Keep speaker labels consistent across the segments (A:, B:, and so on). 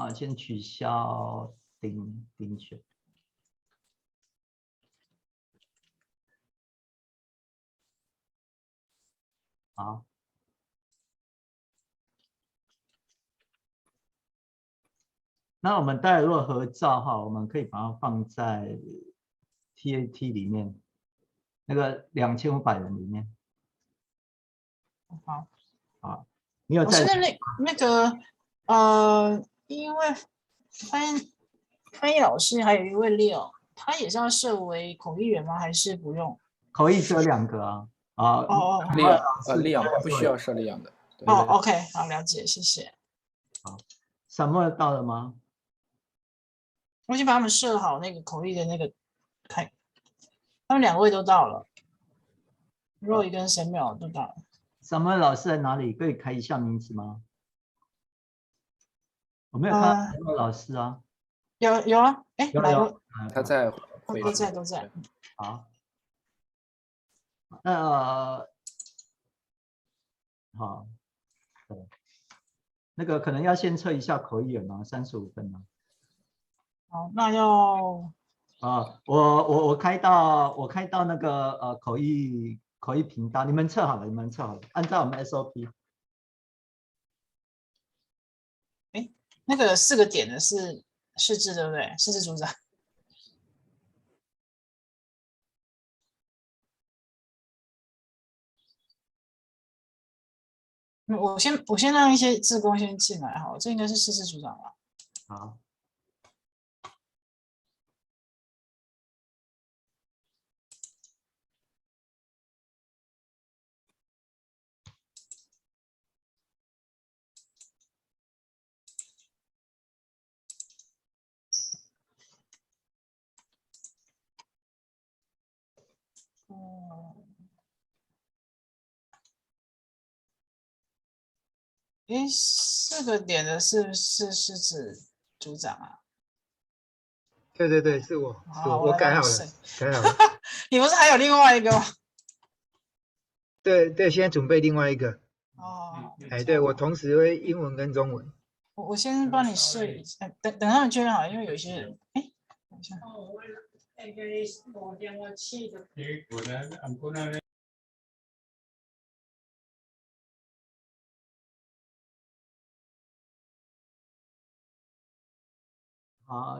A: 好，先取消丁选。好。那我们待会如果合照哈，我们可以把它放在 TAT 里面，那个2500人里面。
B: 好，
A: 啊，你有在？
B: 我现在那个因为翻译老师还有一位 Leo， 他也是要设为口译员吗？还是不用？
A: 口译只有2个啊。
C: Leon 不需要设Leon的。
B: OK， 好，了解，谢谢。
A: 好，什么到了吗？
B: 我已经把他们设好那个口译的那个开，他们2位都到了 ，Roy 跟 Samuel 都到了。
A: 什么老师在哪里？可以开一下名字吗？我没有看到什么老师啊。
B: 有啊，哎，哪位？
C: 他在会
B: 都在。
A: 好，好，那个可能要先测一下口译员啊，35分啊。
B: 好，那要
A: 我开到那个口译频道，你们测好了，按照我们 SOP。
B: 哎，那个4个点的是世志对不对？世志组长。我先让一些志工先进来好了，这应该是世志组长吧？
A: 好。
B: 4个点的是不是世志组长啊？
D: 对，是我，我改好了。
B: 你不是还有另外一个吗？
D: 对，现在准备另外一个。对，我同时会英文跟中文。
B: 我先帮你试一下，等他们确认好，因为有些人，等一下。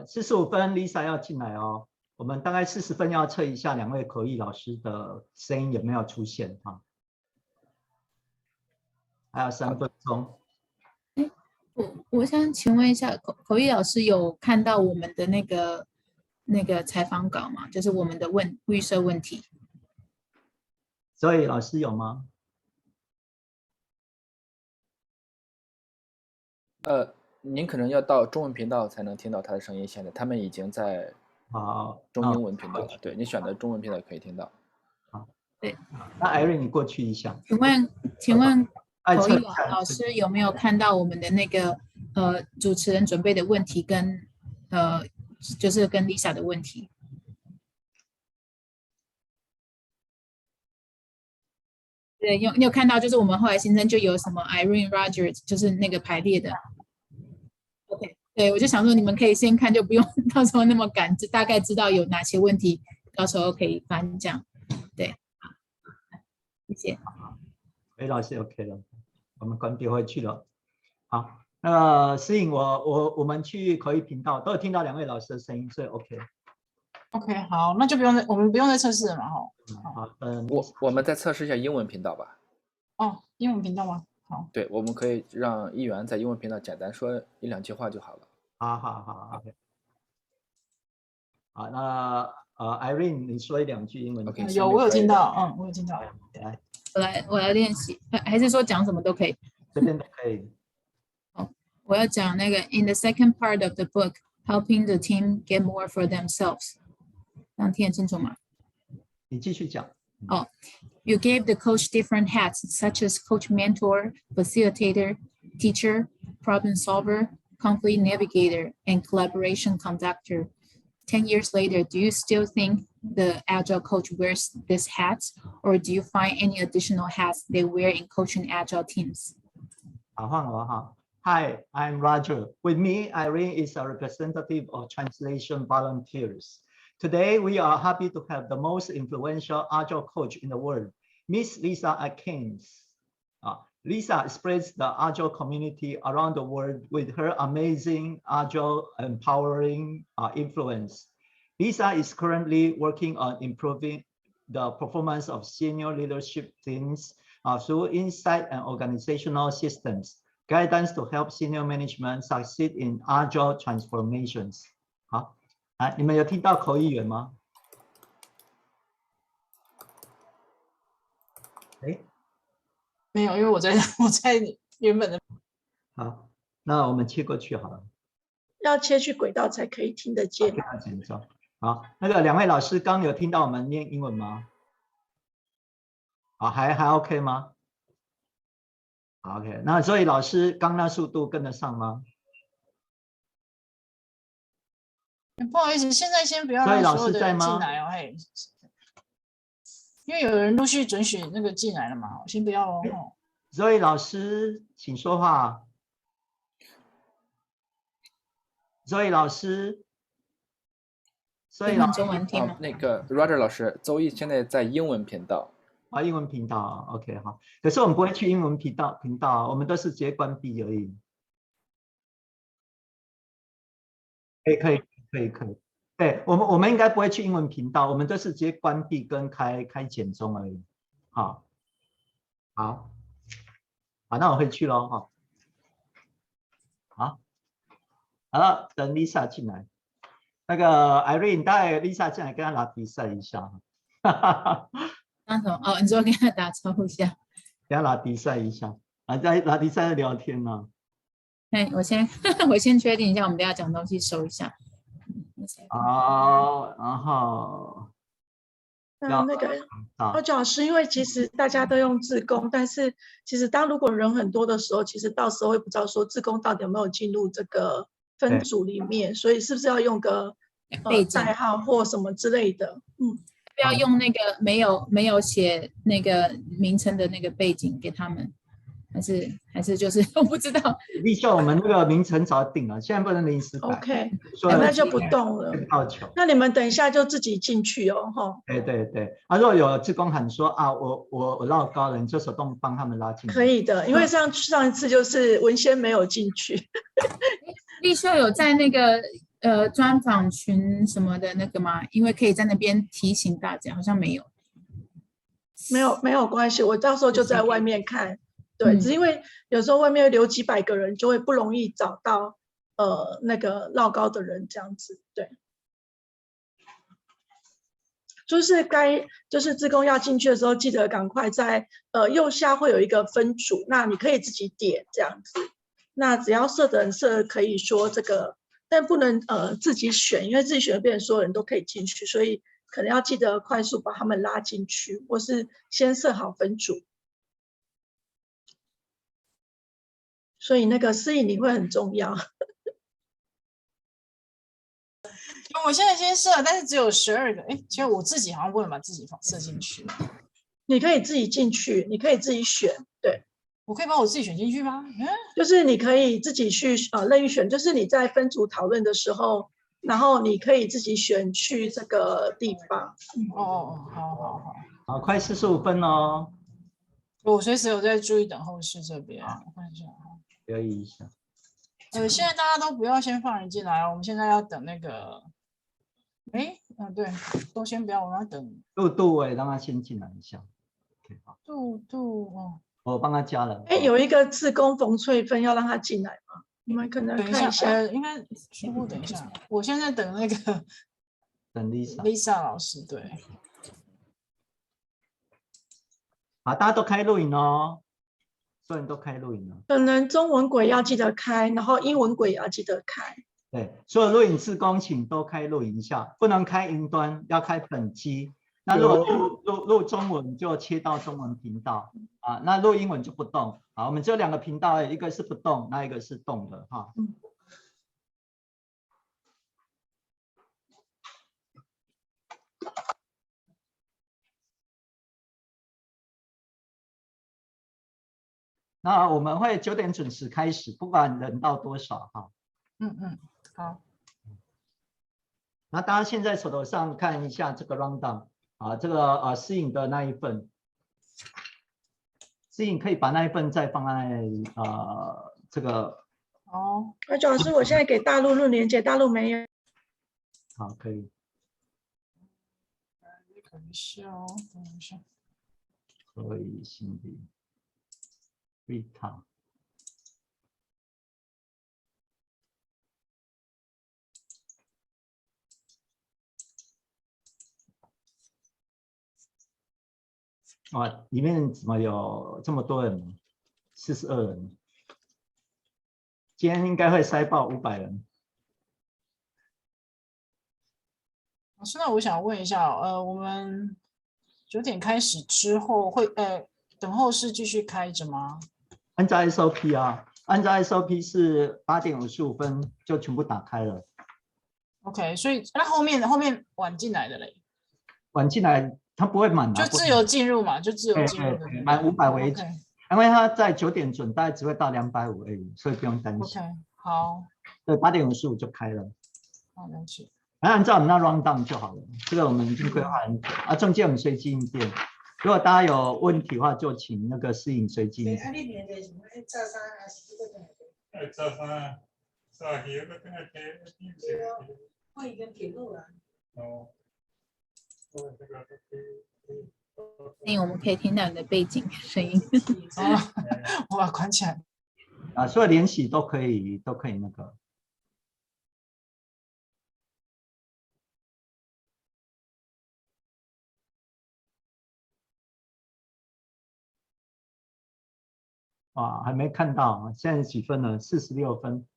A: 45分 Lisa 要进来哦。我们大概40分要测一下2位口译老师的声音有没有出现哈。还有3分钟。
E: 我想请问一下，口译老师有看到我们的那个采访稿吗？就是我们的预设问题。
A: 所以老师有吗？
C: 您可能要到中文频道才能听到他的声音。现在他们已经在中英文频道了。对，你选的中文频道可以听到。
A: 好，
E: 对。
A: 那 Irene 你过去一下。
E: 请问口译老师有没有看到我们的那个主持人准备的问题跟就是跟 Lisa 的问题？对，你有看到就是我们后来新增就有什么 Irene、Roger， 就是那个排列的。OK， 对，我就想说你们可以先看，就不用到时候那么赶，就大概知道有哪些问题，到时候可以翻讲。对，好，谢谢。
A: 老师 OK 了，我们关闭回去了。好，那个思颖，我们去口译频道都有听到2位老师的声音，所以 OK。OK，
B: 好，那就我们不用再测试了嘛，哈。
A: 好，
C: 我们再测试一下英文频道吧。
B: 英文频道吗？好。
C: 对，我们可以让议员在英文频道简单说1、2句话就好了。
A: 好 ，OK。好，那Irene 你说1、2句英文。
C: OK，
B: 有，我有听到，我有听到。
E: 我来练习，还是说讲什么都可以？
A: 这边都可以。
E: 我要讲那个 In the second part of the book, helping the team get more for themselves。这样听得清楚吗？
A: 你继续讲。
E: You gave the coach different hats, such as coach mentor, facilitator, teacher, problem solver, conflict navigator, and collaboration conductor. 10 years later, do you still think the Agile coach wears these hats, or do you find any additional hats they wear in coaching Agile teams?
A: 好，换我哈。Hi, I'm Roger. With me, Irene is a representative of translation volunteers. Today, we are happy to have the most influential Agile coach in the world, Miss Lyssa Atkins. Lyssa spreads the Agile community around the world with her amazing Agile empowering influence. Lyssa is currently working on improving the performance of senior leadership teams through insight and organizational systems, guidance to help senior management succeed in Agile transformations. 好，你们有听到口译员吗？
B: 没有，因为我在原本的。
A: 好，那我们切过去好了。
F: 要切去轨道才可以听得见。
A: 好，那个两位老师刚有听到我们念英文吗？还 OK 吗？好 OK， 那所以老师刚那速度跟得上吗？
B: 不好意思，现在先不要让所有的人进来哦，嘿，因为有人陆续准许那个进来了嘛，先不要哦。
A: 所以老师请说话。所以老师，
E: 中文听吗？
C: 那个 Roger 老师，周一现在在英文频道。
A: 英文频道 ，OK 好。可是我们不会去英文频道，我们都是直接关闭而已。可以。对，我们应该不会去英文频道，我们都是直接关闭跟开简中而已。好，那我会去咯。好了，等 Lyssa 进来。那个 Irene 带 Lyssa 进来，跟她拉比赛一下。
E: 那什么？你说跟他打招呼一下。
A: 跟他拉比赛一下。在拉比赛聊天呢。
E: 我先确定一下，我们等一下讲东西收一下。
A: 好，然后
F: 那个Roger老师，因为其实大家都用志工，但是其实如果人很多的时候，其实到时候会不知道说志工到底有没有进入这个分组里面，所以是不是要用个代号或什么之类的？
E: 不要用那个没有写那个名称的那个背景给他们。还是就是我不知道。
A: 立秀，我们那个名称早定了，现在不能临时改。
F: OK， 那就不动了。那你们等一下就自己进去哦，哈。
A: 对。如果有志工喊说我绕高了，你就手动帮他们拉进来。
F: 可以的，因为上一次就是文先没有进去。
E: 立秀有在那个专访群什么的那个吗？因为可以在那边提醒大家，好像没有。
F: 没有关系，我到时候就在外面看。对，只因为有时候外面留几百个人，就会不容易找到那个绕高的人这样子。对，就是志工要进去的时候，记得赶快在右下会有一个分组，那你可以自己点这样子。那只要设的人设可以说这个，但不能自己选，因为自己选变成所有人都可以进去，所以可能要记得快速把他们拉进去，或是先设好分组。所以那个适应力会很重要。
B: 我现在先设，但是只有12个。其实我自己好像不能把自己设进去。
F: 你可以自己进去，你可以自己选。对，
B: 我可以把我自己选进去吗？
F: 就是你可以自己去任意选，就是你在分组讨论的时候，然后你可以自己选去这个地方。
B: 好，
A: 快45分哦。
B: 我随时有在注意等候室这边，我看一下。
A: 留意一下。
B: 现在大家都不要先放人进来哦，我们现在要等那个。对，都先不要，我们要等。
A: 杜让他先进来一下。
B: 杜
A: 我帮他加了。
F: 有一个志工冯翠芬要让他进来吗？你们可能看一下。
B: 应该等一下，我现在等那个。
A: 等
B: Lyssa 老师，对。
A: 好，大家都开录影哦。所有人都开录影了。
F: 可能中文轨要记得开，然后英文轨也要记得开。
A: 对，所有录影志工请都开录影一下，不能开云端，要开本机。那如果录中文就切到中文频道那录英文就不动。好，我们只有2个频道，一个是不动，那一个是动的哈。那我们会9点准时开始，不管人到多少哈。
B: 好。
A: 那大家现在手头上看一下这个 rundown 啊，这个适应的那一份，适应可以把那一份再放在这个。
F: 哦，那周老师，我现在给大陆论连接，大陆没有。
A: 好，可以。
B: 等一下哦，等一下。
A: 可以，心理。Rita。哇，里面怎么有这么多人？42人。今天应该会塞爆500人。
B: 现在我想问一下，我们9点开始之后会等候室继续开着吗？
A: 按照 SOP 啊，按照 SOP 是8点55分就全部打开了。
B: OK， 所以那后面晚进来的嘞？
A: 晚进来它不会满
B: 就自由进入嘛，就自由进入的。
A: 满500为止，因为它在9点准，大概只会到250而已，所以不用担心。
B: OK， 好。
A: 对，8点55就开了。
B: 好，了解。
A: 按照我们那 round down 就好了，这个我们已经规划很久啊。中间我们随机应变，如果大家有问题的话，就请那个适应随机应变。
E: 所以我们可以听到你的背景声音。
B: 我把它关起来。
A: 啊，所有联系都可以那个。哇，还没看到，现在几分了？46分。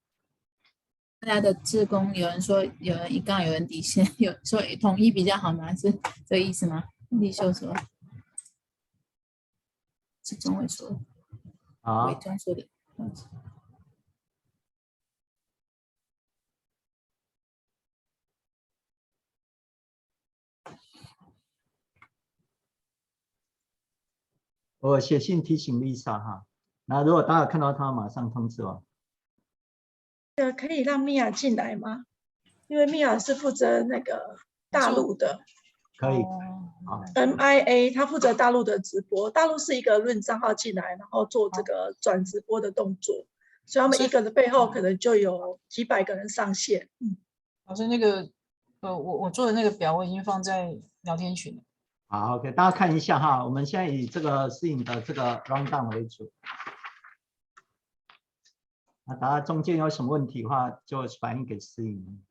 E: 大家的志工有人说，有人一杠，有人底线，有说统一比较好吗？是这个意思吗？立秀说，是中伟说的，伟忠说的。
A: 我写信提醒 Lisa 哈，那如果大家看到她，马上通知我。
F: 可以让米娅进来吗？因为米娅是负责那个大陆的。
A: 可以。
F: MIA 他负责大陆的直播，大陆是一个论账号进来，然后做这个转直播的动作，所以他们一个的背后可能就有几百个人上线。
B: 老师，那个我做的那个表我已经放在聊天群了。
A: 好 ，OK， 大家看一下哈，我们现在以这个适应的这个 rundown 为主。那大家中间有什么问题的话，就反映给适应。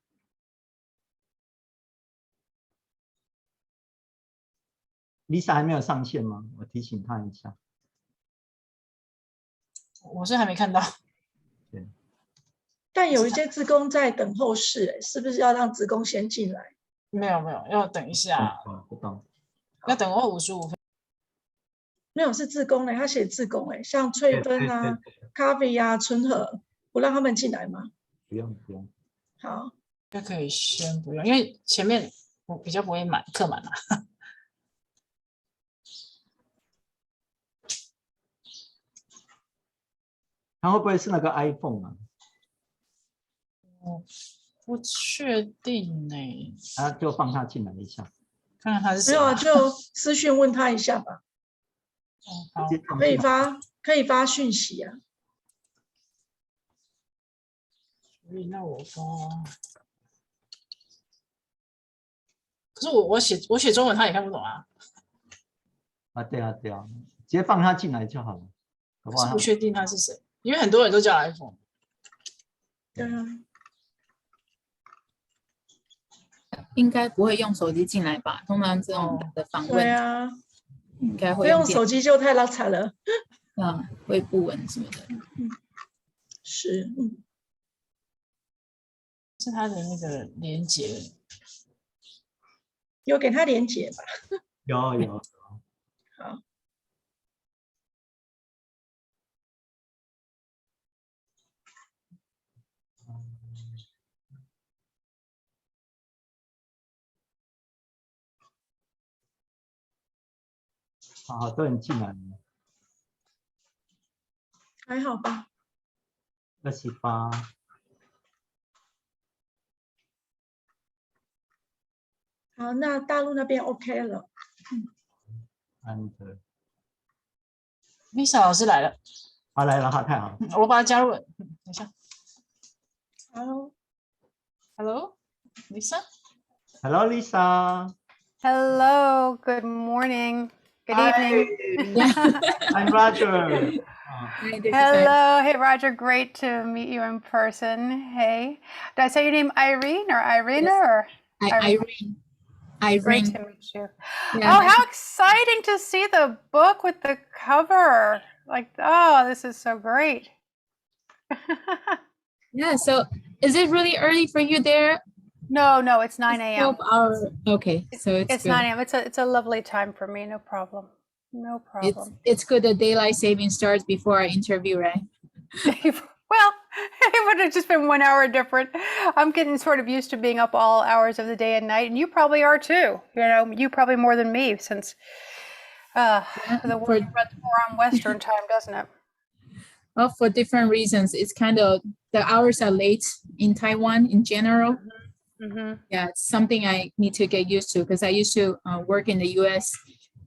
A: Lisa 还没有上线吗？我提醒她一下。
B: 我是还没看到。
A: 对。
F: 但有一些志工在等候室，是不是要让志工先进来？
B: 没有，要等一下。
A: 不懂。
B: 要等候55分。
F: 没有，是志工他写志工像翠芬啊、咖啡啊、春和，不让他们进来吗？
A: 不用。
F: 好，
B: 就可以先不用，因为前面我比较不会客满啊。
A: 他会不会是那个 iPhone 啊？
B: 我不确定呢。
A: 就放他进来一下，
B: 看看他是谁。
F: 没有啊，就私讯问他一下吧。
B: 好，
F: 可以发讯息啊。
B: 所以那我发，可是我写中文他也看不懂啊。
A: 对啊，直接放他进来就好了。
B: 可是不确定他是谁，因为很多人都叫 iPhone。
F: 对啊。
E: 应该不会用手机进来吧？通常这种的访问，
F: 对啊，
E: 应该会
F: 用手机就太拉惨了。
E: 会不稳什么的。
F: 是，
B: 是他的那个连结，
F: 有给他连结吧？
A: 有。
F: 好。
A: 好多人进来了。
F: 还好吧。
A: 28。
F: 好，那大陆那边 OK 了。
B: Lisa 老师来了，
A: 来了哈，太好了。
B: 我把她加入了。等一下。
F: Hello，
B: Lisa。Hello,
A: Lisa.
G: Hello, good morning, good evening.
A: I'm Roger.
G: Hello, hey Roger, great to meet you in person. Hey, did I say your name Irene or Irina or
E: Irene.
G: Great to meet you.
E: Yeah,
G: Oh, how exciting to see the book with the cover. Like, oh, this is so great.
E: yeah, so is it really early for you there?
G: No, it's 9 a.m.
E: Okay, so
G: it's 9 a.m. It's a lovely time for me. No problem. No problem.
E: It's good that daylight saving starts before our interview, right?
G: Well, it would have just been 1 hour different. I'm getting sort of used to being up all hours of the day and night, and you probably are too. You know, you probably more than me, since the world runs more on Western time, doesn't it?
E: Well, for different reasons. It's kind of, the hours are late in Taiwan in general. Yeah, it's something I need to get used to because I used to work in the US.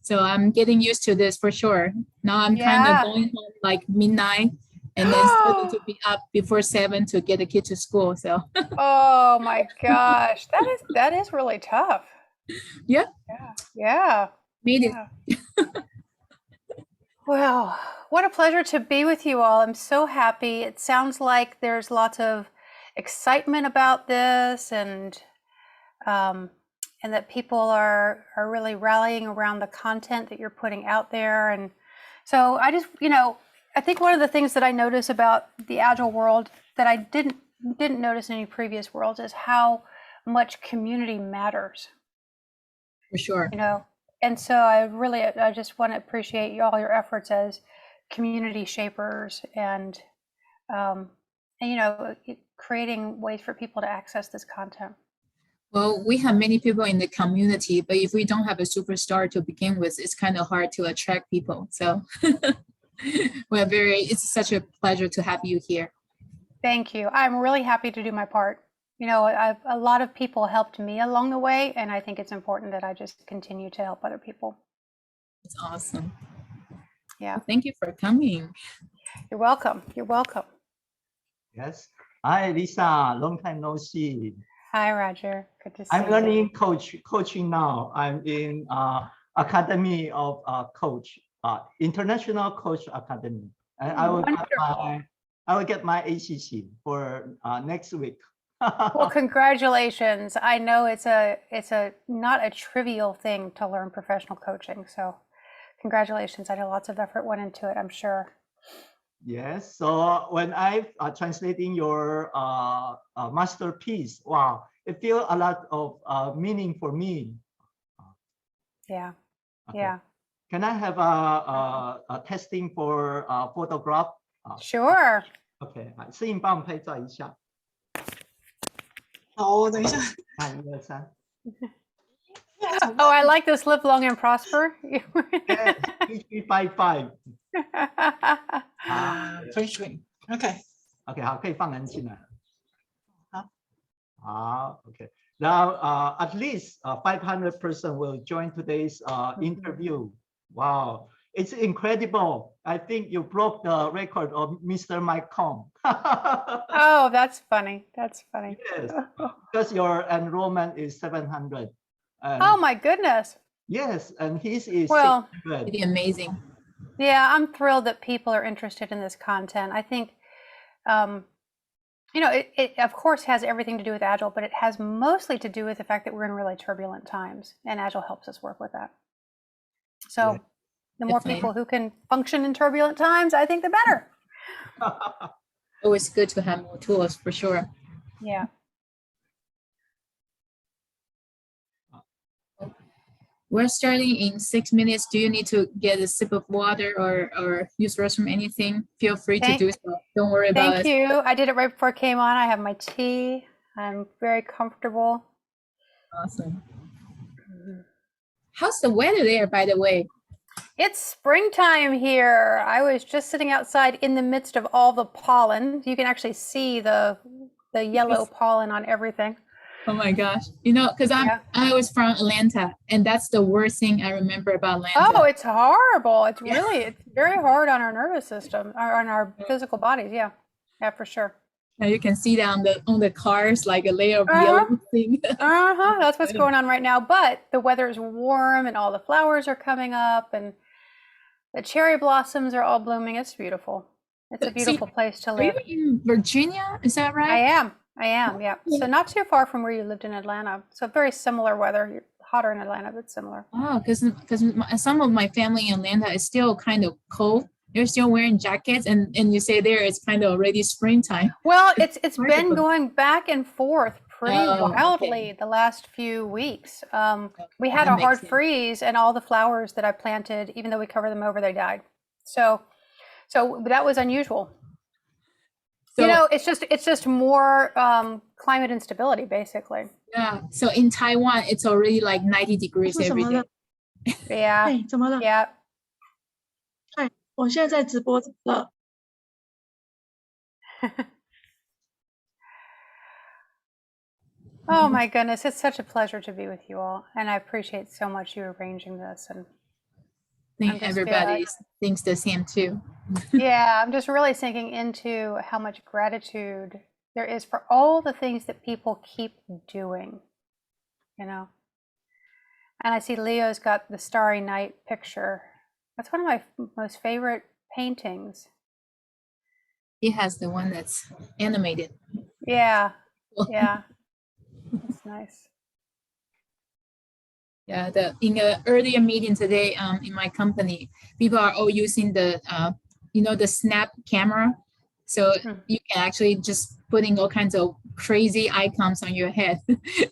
E: So I'm getting used to this for sure. Now I'm kind of going home like midnight and then starting to be up before 7 to get the kid to school. So
G: oh my gosh, that is really tough.
E: Yeah. Made it.
G: Well, what a pleasure to be with you all. I'm so happy. It sounds like there's lots of excitement about this, and that people are really rallying around the content that you're putting out there. And so I just, I think one of the things that I notice about the Agile world that I didn't notice in any previous worlds is how much community matters.
E: For sure.
G: And so I just want to appreciate all your efforts as community shapers and creating ways for people to access this content.
E: Well, we have many people in the community, but if we don't have a superstar to begin with, it's kind of hard to attract people. So it's such a pleasure to have you here.
G: Thank you. I'm really happy to do my part. A lot of people helped me along the way, and I think it's important that I just continue to help other people.
E: It's awesome.
G: Yeah.
E: Well, thank you for coming.
G: You're welcome. You're welcome.
A: Yes. Hi, Lisa. Long time no see.
G: Hi, Roger. Good to see you.
A: I'm learning coaching now. I'm in Academy of Coach, International Coach Academy, and I will get my ACC for next week.
G: Well, congratulations. I know it's not a trivial thing to learn professional coaching. So congratulations. I know lots of effort went into it, I'm sure.
A: Yes. So when I'm translating your masterpiece, wow, it feels a lot of meaning for me.
G: Yeah.
A: Okay.
G: Yeah.
A: Can I have a testing for photograph?
G: Sure.
A: OK， 摄影帮我们拍照一下。
B: 好，等一下。
A: 1、2、3。
G: Oh, I like this. Live long and prosper.
A: Yes, 3355。Free
B: OK。OK，
A: 好，可以放人进来。
B: 好。
A: 好 ，OK。Now, at least 500 person will join today's interview. Wow, it's incredible. I think you broke the record of Mr. Mike Kong.
G: Oh, that's funny. That's funny.
A: Yes, because your enrollment is 700.
G: Oh my goodness.
A: Yes, and his is
G: 600.
E: Pretty amazing.
G: Yeah, I'm thrilled that people are interested in this content. I think, it of course has everything to do with Agile, but it has mostly to do with the fact that we're in really turbulent times, and Agile helps us work with that. So yeah, the more people who can function in turbulent times, I think the better.
E: Always good to have more tools, for sure.
G: Yeah.
E: We're starting in 6 minutes. Do you need to get a sip of water or use restroom, anything? Feel free to do so. Don't worry about it.
G: Thank you. I did it right before I came on. I have my tea. I'm very comfortable.
E: Awesome. How's the weather there, by the way?
G: It's springtime here. I was just sitting outside in the midst of all the pollen. You can actually see the yellow pollen on everything.
E: Oh my gosh. You know, because I was from Atlanta, and that's the worst thing I remember about Atlanta.
G: Oh, it's horrible. It's really, it's very hard on our nervous system, or on our physical bodies. Yeah, for sure.
E: Now you can see that on the cars, like a layer of yellow thing.
G: That's what's going on right now. But the weather is warm, and all the flowers are coming up, and the cherry blossoms are all blooming. It's beautiful. It's a beautiful place to live.
E: Are you in Virginia? Is that right?
G: I am, yeah. So not too far from where you lived in Atlanta. So very similar weather. Hotter in Atlanta, but similar.
E: Oh, because some of my family in Atlanta is still kind of cold. They're still wearing jackets, and you say there it's kind of already springtime.
G: Well, it's been going back and forth pretty wildly the last few weeks. We had a hard freeze, and all the flowers that I planted, even though we covered them over, they died. So that was unusual. So, you know, it's just more climate instability, basically.
E: Yeah. So in Taiwan, it's already like 90 degrees every day.
G: Yeah.
F: 哎，怎么了？
G: Yeah.
F: 嗨，我现在在直播了。
G: Oh my goodness, it's such a pleasure to be with you all, and I appreciate so much you arranging this. And
E: I think everybody thinks the same too.
G: Yeah, I'm just really sinking into how much gratitude there is for all the things that people keep doing, you know. And I see Leo's got the Starry Night picture. That's one of my most favorite paintings.
E: He has the one that's animated.
G: Yeah, yeah. That's nice.
E: Yeah, in the earlier meeting today, in my company, people are all using the the snap camera, so you can actually just putting all kinds of crazy icons on your head.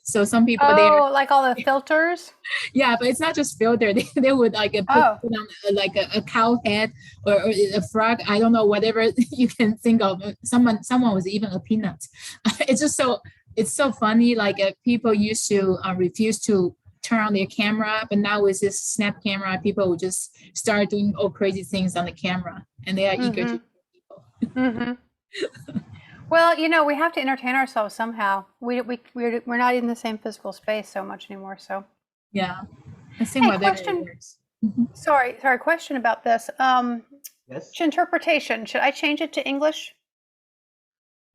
E: So some people
G: like all the filters.
E: Yeah, but it's not just filter. They would like put on like a cow head or a frog. I don't know, whatever you can think of. Someone was even a peanut. It's just it's so funny. Like people used to refuse to turn on their camera, but now with this snap camera, people will just start doing all crazy things on the camera, and they are eager to people.
G: Well, you know, we have to entertain ourselves somehow. We're not in the same physical space so much anymore. So
E: yeah.
G: Question. Sorry. Question about this.
A: Yes.
G: Interpretation. Should I change it to English?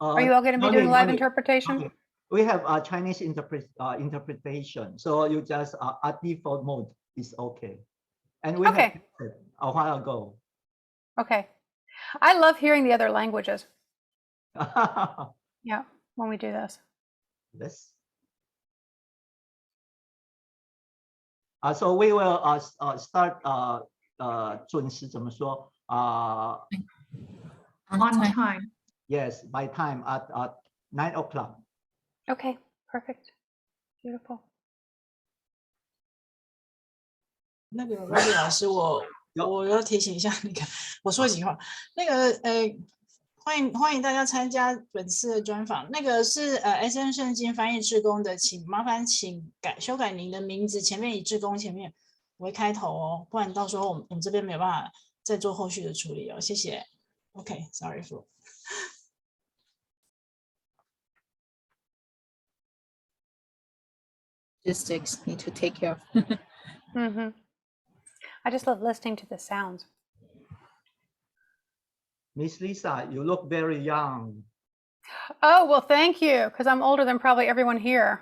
G: Are you all going to be doing live interpretation?
A: Okay. We have a Chinese interpretation, so you just at default mode is okay. And we have a while ago.
G: Okay. I love hearing the other languages. Yeah, when we do this.
A: Yes. So we will start 准时怎么说
F: On time.
A: Yes, by time at 9 o'clock.
G: Okay, perfect. Beautiful.
B: 那个Robbie 老师，我要提醒一下我说几句话。欢迎大家参加本次的专访。那个是SN 圣经翻译志工的，麻烦修改您的名字，前面以志工前面为开头哦，不然到时候我们这边没有办法再做后续的处理哦。谢谢。OK，sorry for。Logistics
E: need to take care of.
G: I just love listening to the sounds.
A: Miss Lisa, you look very young.
G: Oh, well, thank you, because I'm older than probably everyone here.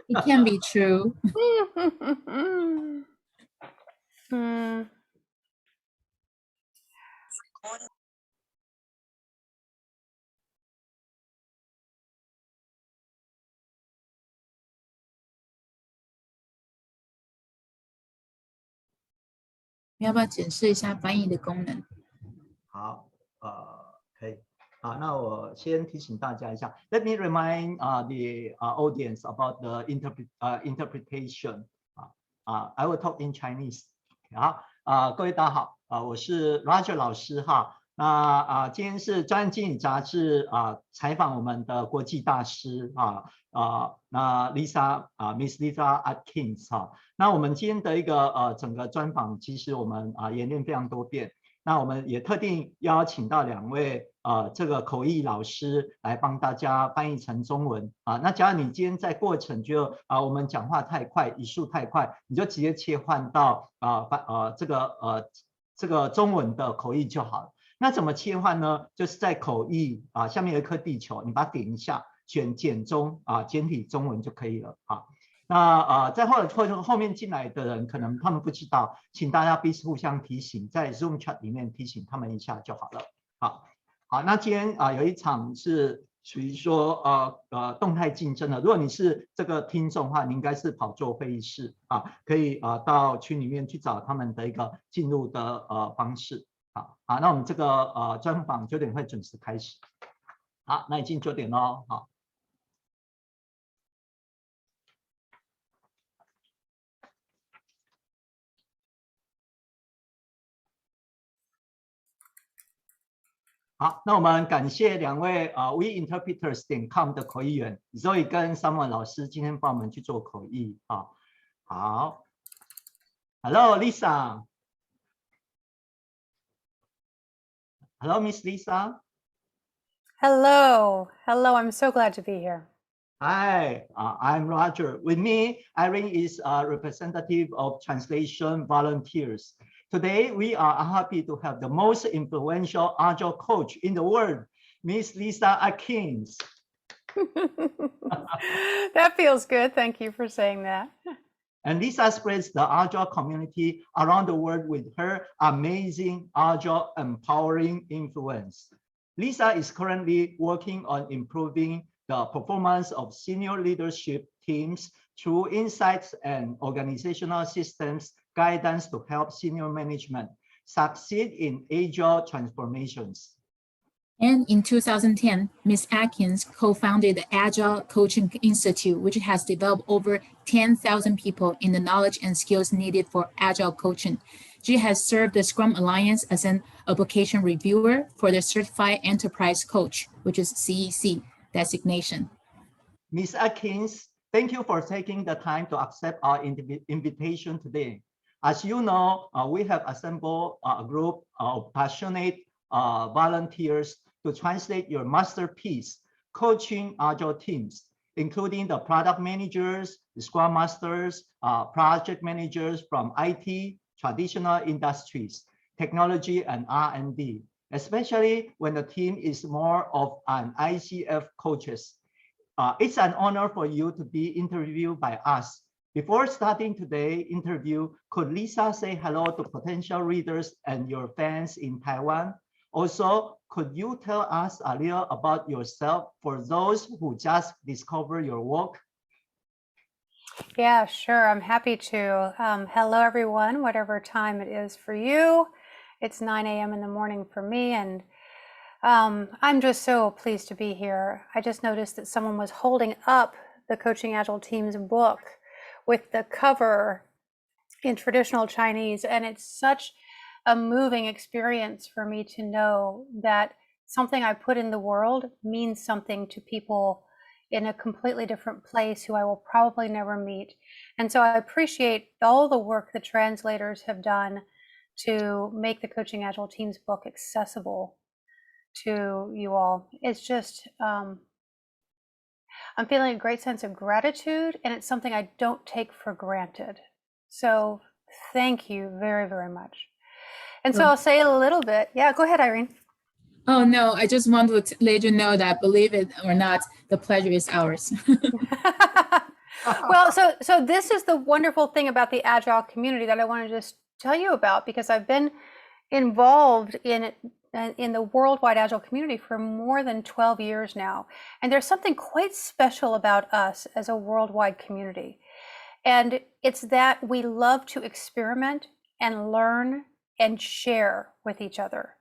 E: It can be true.
G: Hmm.
E: 你要不要解释一下翻译的功能？
A: 好，可以。那我先提醒大家一下。Let me remind the audience about the interpretation. I will talk in Chinese. 好，各位大家好，我是 Roger 老师哈。那今天是专业经理杂志采访我们的国际大师那 Lisa Miss Lisa Atkins 那我们今天的一个整个专访，其实我们演练非常多遍。那我们也特定邀请到2位这个口译老师来帮大家翻译成中文那假如你今天在过程就我们讲话太快，语速太快，你就直接切换到这个中文的口译就好了。那怎么切换呢？就是在口译下面有一颗地球，你把它点一下，选简中简体中文就可以了那在后面进来的人，可能他们不知道，请大家彼此互相提醒，在 Zoom chat 里面提醒他们一下就好了。好，那今天有一场是属于说动态竞争的。如果你是这个听众的话，你应该是跑错会议室可以到群里面去找他们的一个进入的方式。好，那我们这个专访9点会准时开始。好，那已经9点咯。好，那我们感谢2位weinterpreters.com 的口译员 Zoe 跟 Samuel 老师今天帮我们去做口译好 ，Hello Lisa。Hello, Miss Lisa.
G: Hello. I'm so glad to be here.
A: Hi, I'm Roger. With me, Irene is a representative of translation volunteers. Today, we are happy to have the most influential Agile coach in the world, Miss Lissa Atkins.
G: That feels good. Thank you for saying that.
A: And Lisa spreads the Agile community around the world with her amazing Agile empowering influence. Lisa is currently working on improving the performance of senior leadership teams through insights and organizational systems guidance to help senior management succeed in Agile transformations.
E: And in 2010, Ms. Atkins co-founded the Agile Coaching Institute, which has developed over 10,000 people in the knowledge and skills needed for Agile coaching. She has served the Scrum Alliance as an application reviewer for the Certified Enterprise Coach, which is CEC designation.
A: Ms. Atkins, thank you for taking the time to accept our invitation today. As you know, we have assembled a group of passionate volunteers to translate your masterpiece, Coaching Agile Teams, including the product managers, the Scrum Masters, project managers from IT, traditional industries, technology, and R&D, especially when the team is more of an ICF coaches. It's an honor for you to be interviewed by us. Before starting today's interview, could Lisa say hello to potential readers and your fans in Taiwan? Also, could you tell us a little about yourself for those who just discovered your work?
G: Yeah, sure. I'm happy to. Hello, everyone, whatever time it is for you. It's 9 a.m. in the morning for me, and I'm just so pleased to be here. I just noticed that someone was holding up the Coaching Agile Teams book with the cover in traditional Chinese, and it's such a moving experience for me to know that something I put in the world means something to people in a completely different place who I will probably never meet. And so I appreciate all the work the translators have done to make the Coaching Agile Teams book accessible to you all. It's just, I'm feeling a great sense of gratitude, and it's something I don't take for granted. So thank you very, very much. And so I'll say a little bit. Yeah, go ahead, Irene.
E: Oh, no, I just want to let you know that, believe it or not, the pleasure is ours.
G: Well, so this is the wonderful thing about the Agile community that I want to just tell you about, because I've been involved in the worldwide Agile community for more than 12 years now. And there's something quite special about us as a worldwide community. And it's that we love to experiment and learn and share with each other.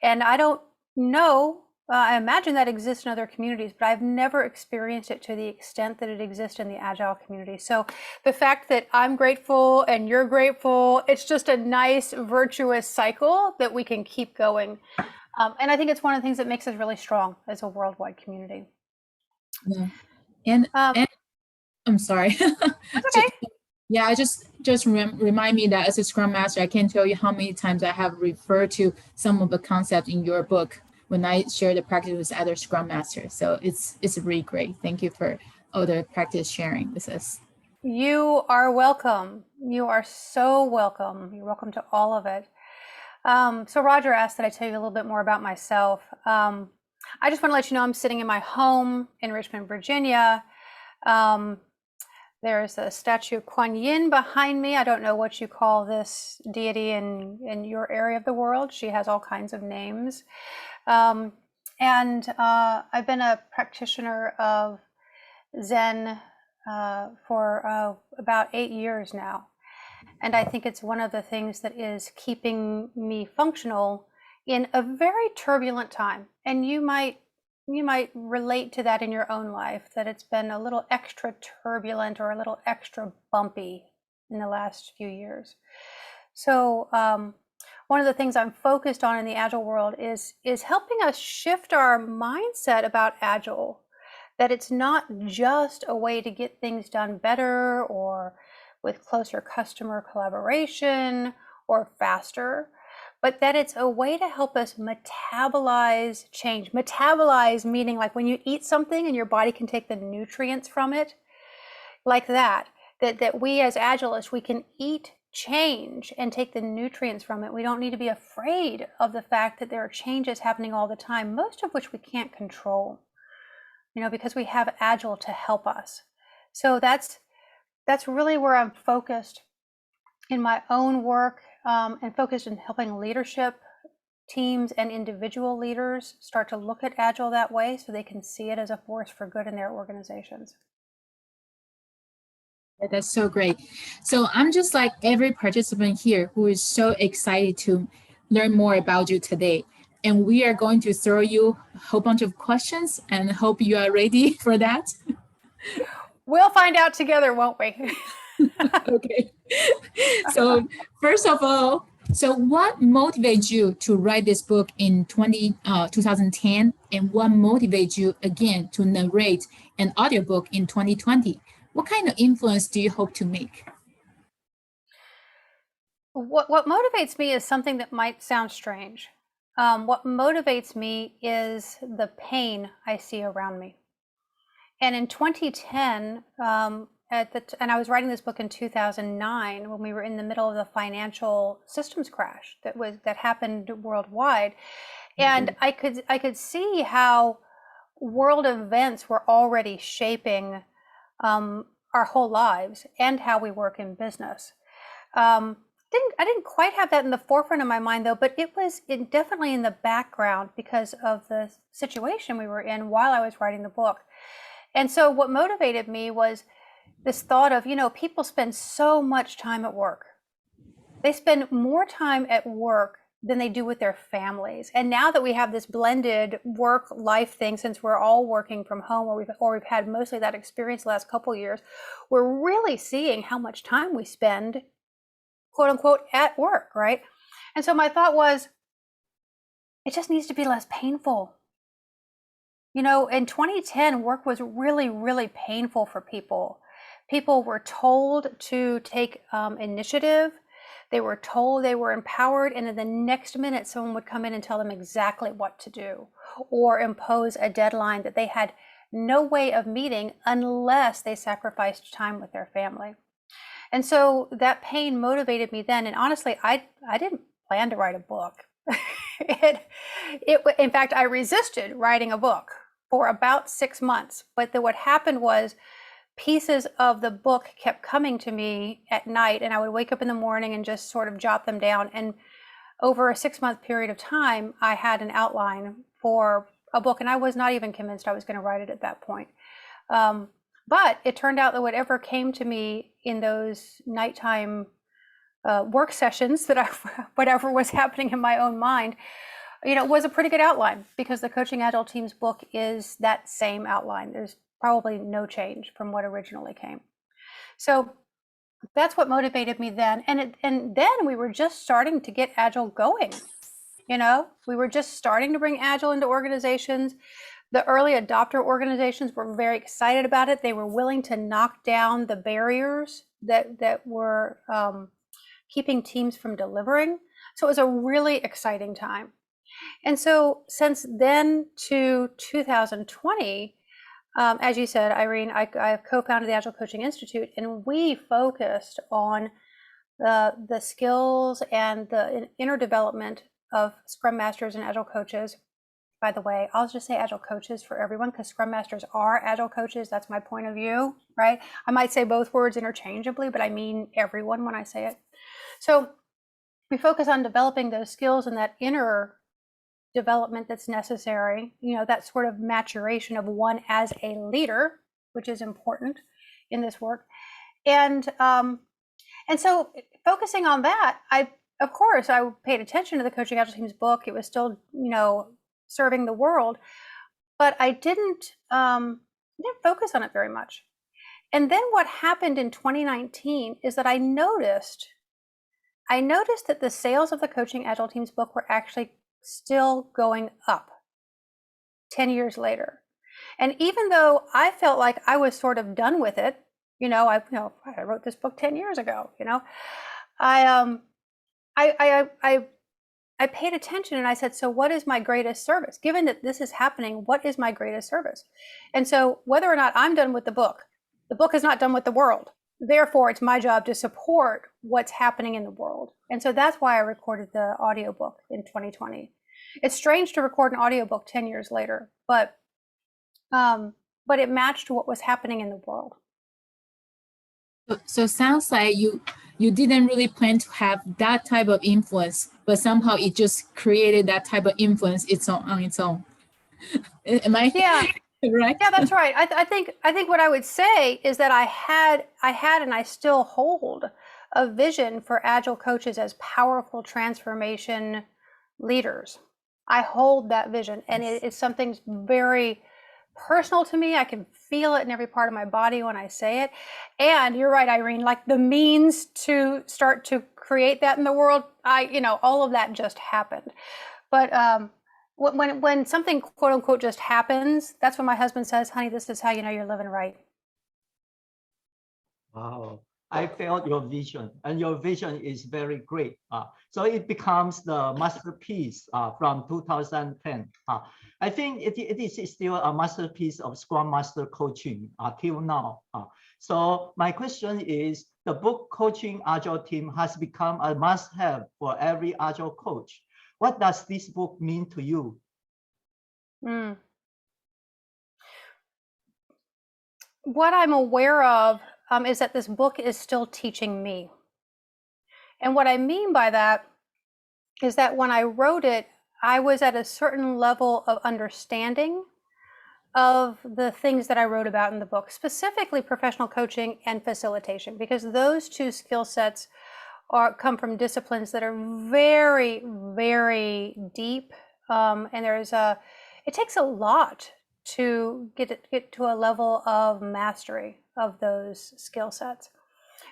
G: And I don't know, I imagine that exists in other communities, but I've never experienced it to the extent that it exists in the Agile community. So the fact that I'm grateful and you're grateful, it's just a nice virtuous cycle that we can keep going. And I think it's one of the things that makes us really strong as a worldwide community.
E: Yeah. And I'm sorry.
G: Okay.
E: Yeah, just remind me that as a Scrum Master, I can't tell you how many times I have referred to some of the concepts in your book when I share the practice with other Scrum Masters. So it's really great. Thank you for all the practice sharing with us.
G: You are welcome. You are so welcome. You're welcome to all of it. So Roger asked that I tell you a little bit more about myself. I just want to let you know I'm sitting in my home in Richmond, Virginia. There's a statue of Kuan Yin behind me. I don't know what you call this deity in your area of the world. She has all kinds of names. And I've been a practitioner of Zen for about 8 years now. And I think it's one of the things that is keeping me functional in a very turbulent time. And you might relate to that in your own life, that it's been a little extra turbulent or a little extra bumpy in the last few years. So one of the things I'm focused on in the Agile world is helping us shift our mindset about Agile, that it's not just a way to get things done better or with closer customer collaboration or faster, but that it's a way to help us metabolize change. Metabolize meaning like when you eat something and your body can take the nutrients from it, like that we as Agilists, we can eat change and take the nutrients from it. We don't need to be afraid of the fact that there are changes happening all the time, most of which we can't control, because we have Agile to help us. So that's really where I'm focused in my own work, and focused in helping leadership teams and individual leaders start to look at Agile that way so they can see it as a force for good in their organizations.
E: That's so great. So I'm just like every participant here who is so excited to learn more about you today. And we are going to throw you a whole bunch of questions and hope you are ready for that.
G: We'll find out together, won't we?
E: Okay. So first of all, so what motivates you to write this book in 2010, and what motivates you again to narrate an audiobook in 2020? What kind of influence do you hope to make?
G: What motivates me is something that might sound strange. What motivates me is the pain I see around me. And in 2010, and I was writing this book in 2009 when we were in the middle of the financial systems crash that happened worldwide, and I could see how world events were already shaping our whole lives and how we work in business. I didn't quite have that in the forefront of my mind though, but it was definitely in the background because of the situation we were in while I was writing the book. And so what motivated me was this thought of, people spend so much time at work. They spend more time at work than they do with their families. And now that we have this blended work-life thing, since we're all working from home, or we've had mostly that experience the last couple of years, we're really seeing how much time we spend, quote unquote, at work, right? And so my thought was, it just needs to be less painful. In 2010, work was really, really painful for people. People were told to take initiative. They were told they were empowered, and in the next minute, someone would come in and tell them exactly what to do, or impose a deadline that they had no way of meeting unless they sacrificed time with their family. And so that pain motivated me then. And honestly, I didn't plan to write a book. In fact, I resisted writing a book for about 6 months. But what happened was pieces of the book kept coming to me at night, and I would wake up in the morning and just sort of jot them down. And over a 6-month period of time, I had an outline for a book, and I was not even convinced I was going to write it at that point. But it turned out that whatever came to me in those nighttime work sessions, whatever was happening in my own mind, was a pretty good outline, because the Coaching Agile Teams book is that same outline. There's probably no change from what originally came. So that's what motivated me then. And then we were just starting to get Agile going. You know, we were just starting to bring Agile into organizations. The early adopter organizations were very excited about it. They were willing to knock down the barriers that were keeping teams from delivering. So it was a really exciting time. And so since then to 2020, as you said, Irene, I co-founded the Agile Coaching Institute, and we focused on the skills and the inner development of Scrum Masters and Agile coaches. By the way, I'll just say Agile coaches for everyone because Scrum Masters are Agile coaches. That's my point of view, right? I might say both words interchangeably, but I mean everyone when I say it. So we focus on developing those skills and that inner development that's necessary, you know, that sort of maturation of one as a leader, which is important in this work. And so focusing on that, of course, I paid attention to the Coaching Agile Teams book. It was still, you know, serving the world, but I didn't focus on it very much. And then what happened in 2019 is that I noticed that the sales of the Coaching Agile Teams book were actually still going up 10 years later. And even though I felt like I was sort of done with it, I wrote this book 10 years ago, I paid attention and I said, so what is my greatest service? Given that this is happening, what is my greatest service? And so whether or not I'm done with the book is not done with the world. Therefore, it's my job to support what's happening in the world. And so that's why I recorded the audiobook in 2020. It's strange to record an audiobook 10 years later, but it matched what was happening in the world.
E: So sounds like you didn't really plan to have that type of influence, but somehow it just created that type of influence on its own. Am I?
G: Yeah.
E: Right?
G: Yeah, that's right. I think what I would say is that I had and I still hold a vision for Agile coaches as powerful transformation leaders. I hold that vision, and it's something very personal to me. I can feel it in every part of my body when I say it. And you're right, Irene, like the means to start to create that in the world, all of that just happened. But when something quote unquote just happens, that's when my husband says, honey, this is how you know you're living right.
A: Wow. I felt your vision, and your vision is very great. So it becomes the masterpiece from 2010. I think it is still a masterpiece of Scrum Master coaching till now. So my question is, the book Coaching Agile Team has become a must-have for every Agile coach. What does this book mean to you?
G: What I'm aware of is that this book is still teaching me. And what I mean by that is that when I wrote it, I was at a certain level of understanding of the things that I wrote about in the book, specifically professional coaching and facilitation, because those two skill sets come from disciplines that are very, very deep. And it takes a lot to get to a level of mastery of those skill sets.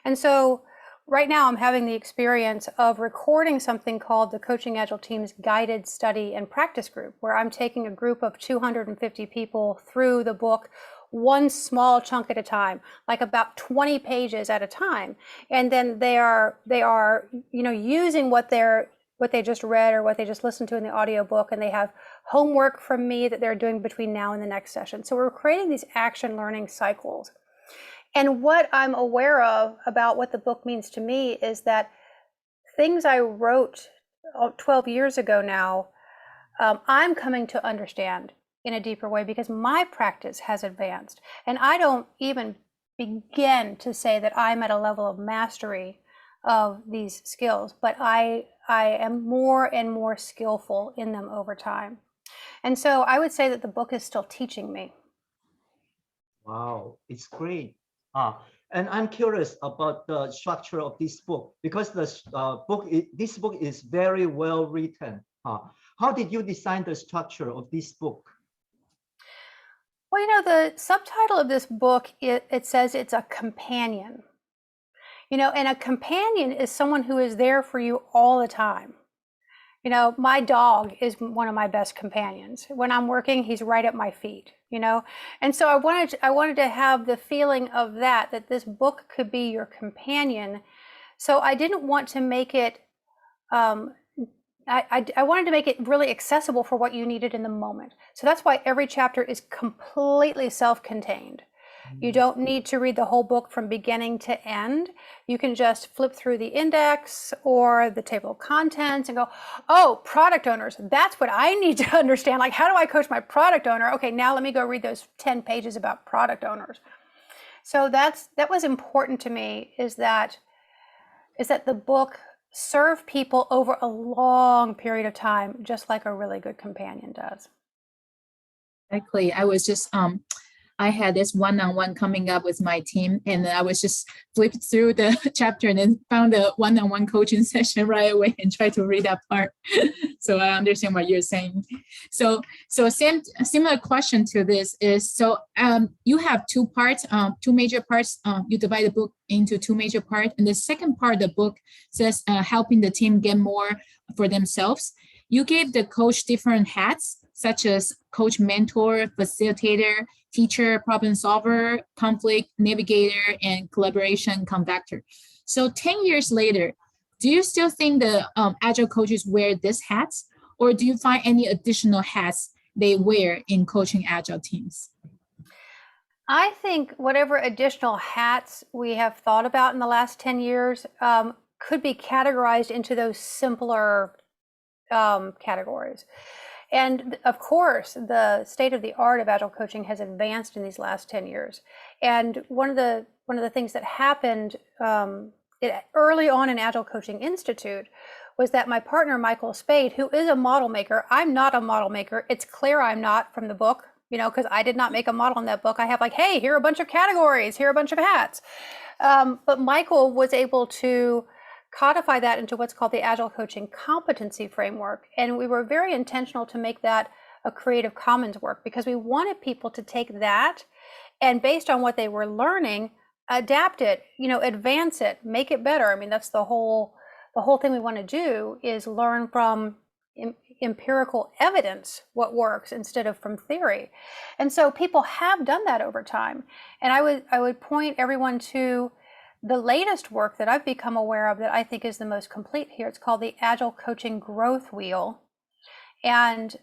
G: And so right now I'm having the experience of recording something called the Coaching Agile Teams Guided Study and Practice Group, where I'm taking a group of 250 people through the book, one small chunk at a time, like about 20 pages at a time. And then they are using what they just read or what they just listened to in the audiobook, and they have homework from me that they're doing between now and the next session. So we're creating these action learning cycles. And what I'm aware of about what the book means to me is that things I wrote 12 years ago now, I'm coming to understand in a deeper way because my practice has advanced. And I don't even begin to say that I'm at a level of mastery of these skills, but I am more and more skillful in them over time. And so I would say that the book is still teaching me.
A: Wow, it's great. And I'm curious about the structure of this book because this book is very well written. How did you design the structure of this book?
G: Well, the subtitle of this book, it says it's a companion. And a companion is someone who is there for you all the time. You know, my dog is one of my best companions. When I'm working, he's right at my feet, you know? And so I wanted to have the feeling of that this book could be your companion. So I didn't want to make it, I wanted to make it really accessible for what you needed in the moment. So that's why every chapter is completely self-contained. You don't need to read the whole book from beginning to end. You can just flip through the index or the table of contents and go, oh, product owners, that's what I need to understand. Like, how do I coach my product owner? Okay, now let me go read those 10 pages about product owners. So that was important to me, is that the book serve people over a long period of time, just like a really good companion does.
E: Exactly. I was just I had this one-on-one coming up with my team, and I was just flipped through the chapter and then found a one-on-one coaching session right away and tried to read that part. So I understand what you're saying. So similar question to this is, so you have two parts, two major parts. You divide the book into two major parts, and the second part of the book says helping the team get more for themselves. You gave the coach different hats, such as coach, mentor, facilitator, teacher, problem solver, conflict navigator, and collaboration conductor. So 10 years later, do you still think the Agile coaches wear these hats, or do you find any additional hats they wear in coaching Agile teams?
G: I think whatever additional hats we have thought about in the last 10 years could be categorized into those simpler categories. And of course, the state of the art of Agile coaching has advanced in these last 10 years. And one of the things that happened early on in Agile Coaching Institute was that my partner, Michael Spade, who is a model maker, I'm not a model maker. It's clear I'm not from the book, you know, because I did not make a model in that book. I have like, hey, here are a bunch of categories, here are a bunch of hats. But Michael was able to codify that into what's called the Agile Coaching Competency Framework. And we were very intentional to make that a Creative Commons work, because we wanted people to take that and, based on what they were learning, adapt it, you know, advance it, make it better. I mean, that's the whole thing we want to do, is learn from empirical evidence what works instead of from theory. And so people have done that over time. And I would point everyone to the latest work that I've become aware of that I think is the most complete here. It's called the Agile Coaching Growth Wheel. And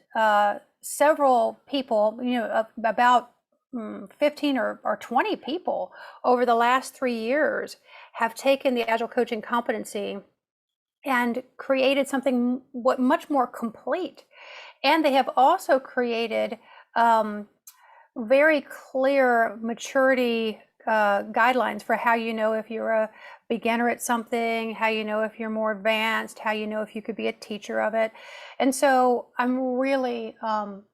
G: several people, you know, about 15 or 20 people over the last 3 years have taken the Agile Coaching competency and created something much more complete. And they have also created very clear maturity guidelines for how you know if you're a beginner at something, how you know if you're more advanced, how you know if you could be a teacher of it. And so I'm really, I'm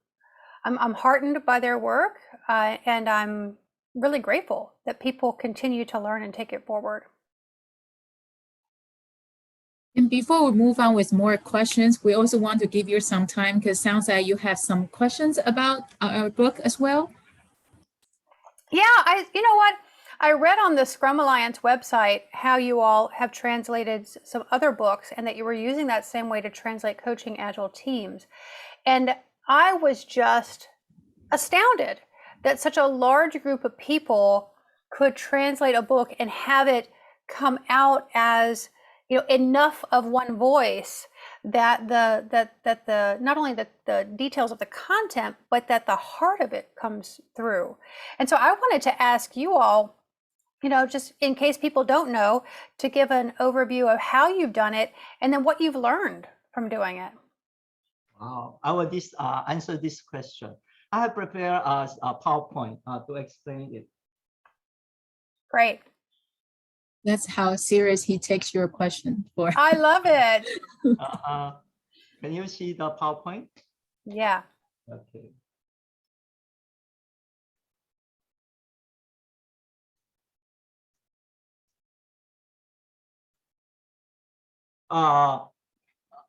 G: heartened by their work, and I'm really grateful that people continue to learn and take it forward.
E: And before we move on with more questions, we also want to give you some time, because it sounds like you have some questions about our book as well.
G: Yeah, you know what? I read on the Scrum Alliance website how you all have translated some other books, and that you were using that same way to translate Coaching Agile Teams. And I was just astounded that such a large group of people could translate a book and have it come out as, you know, enough of one voice that the not only the details of the content, but that the heart of it comes through. And so I wanted to ask you all, you know, just in case people don't know, to give an overview of how you've done it and then what you've learned from doing it.
A: Wow, I will answer this question. I have prepared a PowerPoint to explain it.
G: Great.
E: That's how serious he takes your question for.
G: I love it.
A: Can you see the PowerPoint?
G: Yeah.
A: Okay.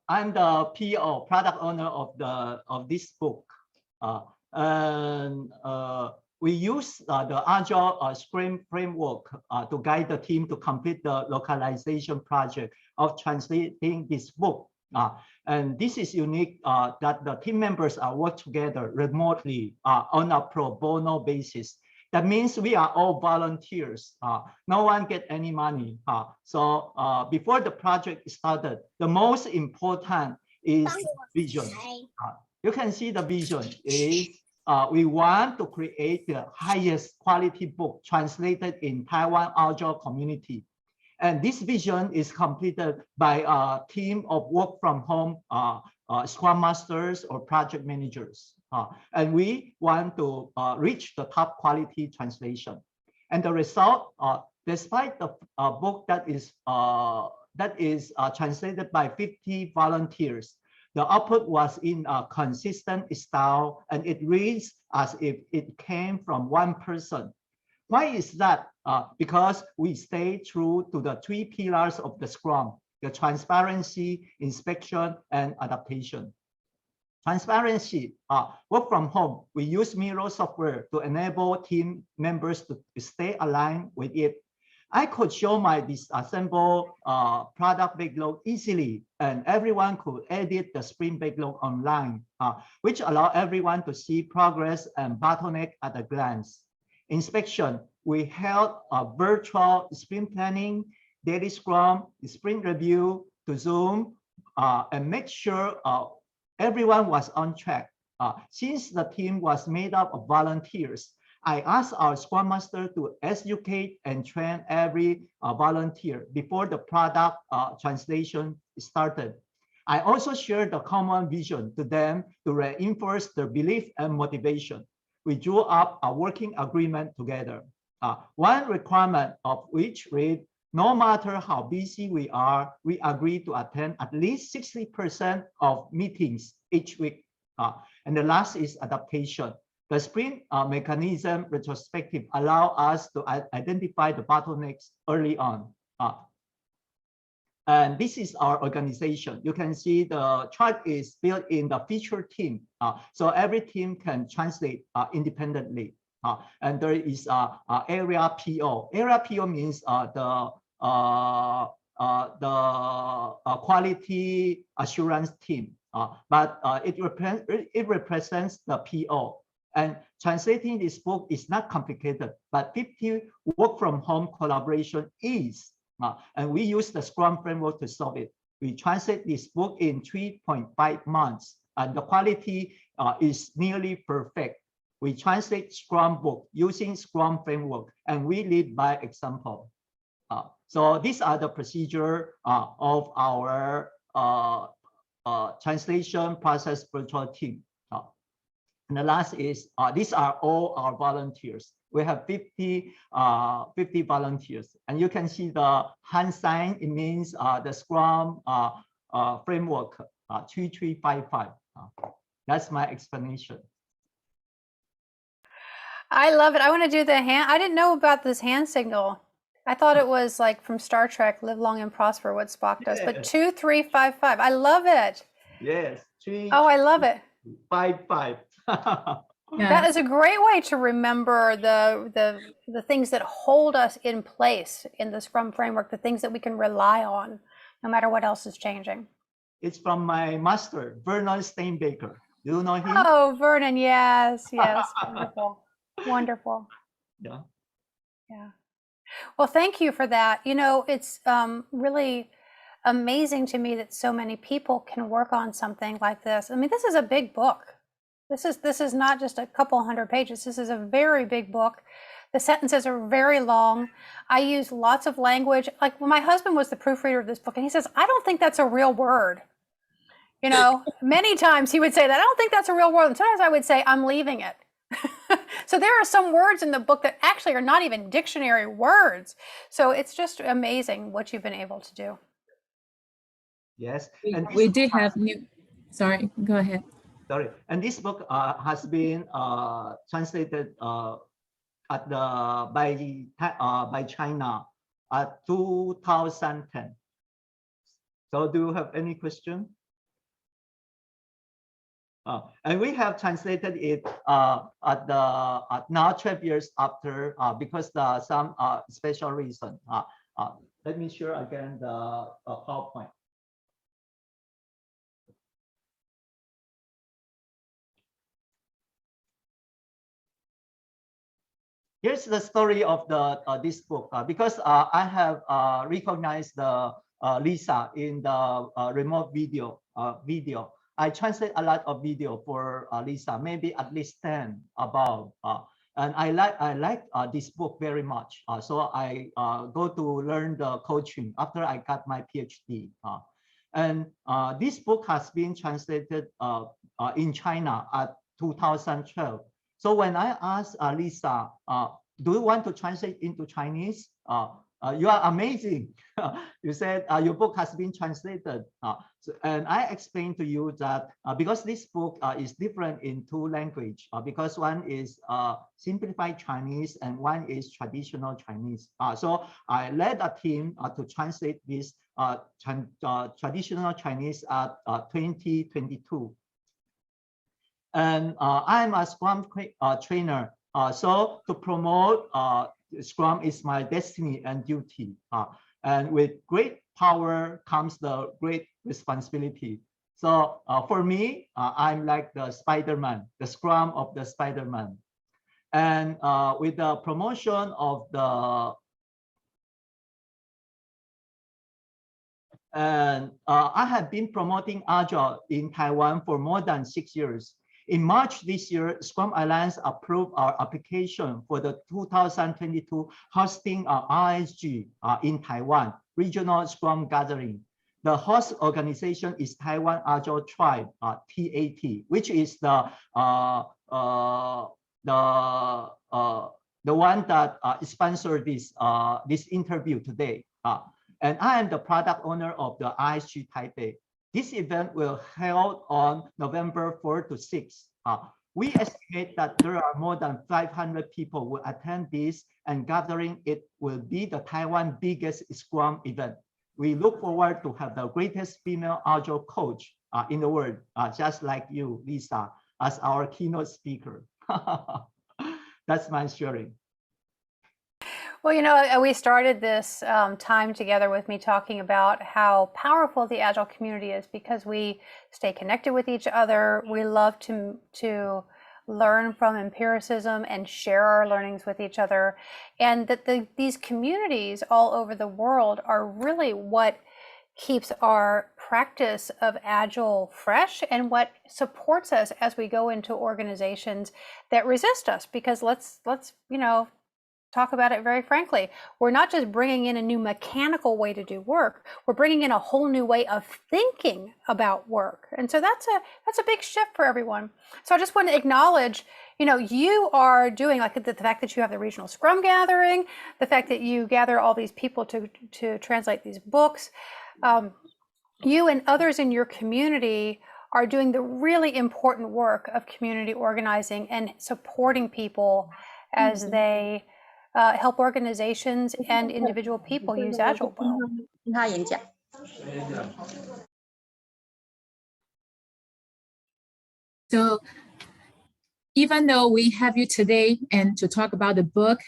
A: I'm the PO, product owner of this book, and we use the Agile Scrum framework to guide the team to complete the localization project of translating this book And this is unique that the team members are work together remotely on a pro bono basis. That means we are all volunteers. No one get any money. So before the project started, the most important is vision. You can see the vision is we want to create the highest quality book translated in Taiwan Agile community. And this vision is completed by a team of work from home Scrum Masters or project managers. And we want to reach the top quality translation. And the result, despite the book that is translated by 50 volunteers, the output was in a consistent style, and it reads as if it came from one person. Why is that? Because we stay true to the 3 pillars of the Scrum: the transparency, inspection, and adaptation. Transparency, work from home. We use Miro software to enable team members to stay aligned with it. I could show my disassembled product backlog easily, and everyone could edit the sprint backlog online, which allow everyone to see progress and bottleneck at a glance. Inspection, we held a virtual sprint planning, daily Scrum, sprint review to Zoom, and make sure everyone was on track. Since the team was made up of volunteers, I asked our Scrum Master to educate and train every volunteer before the product translation started. I also shared the common vision to them to reinforce their belief and motivation. We drew up a working agreement together. One requirement of which read, no matter how busy we are, we agree to attend at least 60% of meetings each week. And the last is adaptation. The sprint mechanism retrospective allow us to identify the bottlenecks early on. And this is our organization. You can see the chart is built in the feature team. So every team can translate independently. And there is area PO. Area PO means the quality assurance team. But it represents the PO. And translating this book is not complicated, but 50 work from home collaboration is. And we use the Scrum framework to solve it. We translate this book in 3.5 months, and the quality is nearly perfect. We translate Scrum book using Scrum framework, and we lead by example. So these are the procedure of our translation process virtual team. And the last is, these are all our volunteers. We have 50 volunteers. And you can see the hand sign, it means the Scrum framework 3355. That's my explanation.
G: I love it. I want to do the hand. I didn't know about this hand signal. I thought it was like from Star Trek, live long and prosper, what Spock does, but 2355. I love it.
A: Yes.
G: Oh, I love it.
A: 55.
E: Yeah.
G: That is a great way to remember the things that hold us in place in the Scrum framework, the things that we can rely on, no matter what else is changing.
A: It's from my master, Vernon Steinbaker. Do you know him?
G: Oh, Vernon, yes, yes, wonderful, wonderful.
A: Yeah.
G: Yeah. Well, thank you for that. You know, it's really amazing to me that so many people can work on something like this. I mean, this is a big book. This is not just a couple hundred pages. This is a very big book. The sentences are very long. I use lots of language. Like when my husband was the proofreader of this book, and he says, I don't think that's a real word. You know, many times he would say that, I don't think that's a real word. And sometimes I would say, I'm leaving it. So there are some words in the book that actually are not even dictionary words. So it's just amazing what you've been able to do.
A: Yes.
E: We did have new, sorry, go ahead.
A: Sorry. And this book has been translated by China at 2010. So do you have any question? And we have translated it at now 12 years after because some special reason. Let me share again the PowerPoint. here's the story of the this book because I have recognized the Lyssa in the remote video. I translate a lot of video for Lyssa, maybe at least 10 above. And I like this book very much. So I go to learn the coaching after I got my PhD. And this book has been translated in China at 2012. So when I asked Lyssa, do you want to translate into Chinese? You are amazing. You said your book has been translated. And I explained to you that because this book is different in two languages, because one is simplified Chinese and one is traditional Chinese. So I led a team to translate this traditional Chinese at 2022. And I'm a Scrum trainer. So to promote Scrum is my destiny and duty. And with great power comes the great responsibility. So for me, I'm like the Spider-Man, the Scrum of the Spider-Man. And with the promotion of the I have been promoting Agile in Taiwan for more than 6 years. In March this year, Scrum Alliance approved our application for the 2022 hosting RSG in Taiwan, Regional Scrum Gathering. The host organization is Taiwan Agile Tribe, TAT, which is the one that sponsored this interview today. And I am the product owner of the ISG Taipei. This event will held on November 4 to 6. We estimate that there are more than 500 people will attend this, and gathering it will be the Taiwan biggest Scrum event. We look forward to have the greatest female Agile coach in the world, just like you, Lyssa, as our keynote speaker. That's my sharing.
G: Well, you know, we started this time together with me talking about how powerful the Agile community is because we stay connected with each other. We love to learn from empiricism and share our learnings with each other. And that these communities all over the world are really what keeps our practice of Agile fresh and what supports us as we go into organizations that resist us. Because let's you know, talk about it very frankly. We're not just bringing in a new mechanical way to do work. We're bringing in a whole new way of thinking about work. And so that's a big shift for everyone. So I just want to acknowledge, you know, you are doing like the fact that you have the regional Scrum gathering, the fact that you gather all these people to translate these books. You and others in your community are doing the really important work of community organizing and supporting people as they help organizations and individual people use Agile well.
E: So even though we have you today and to talk about the book,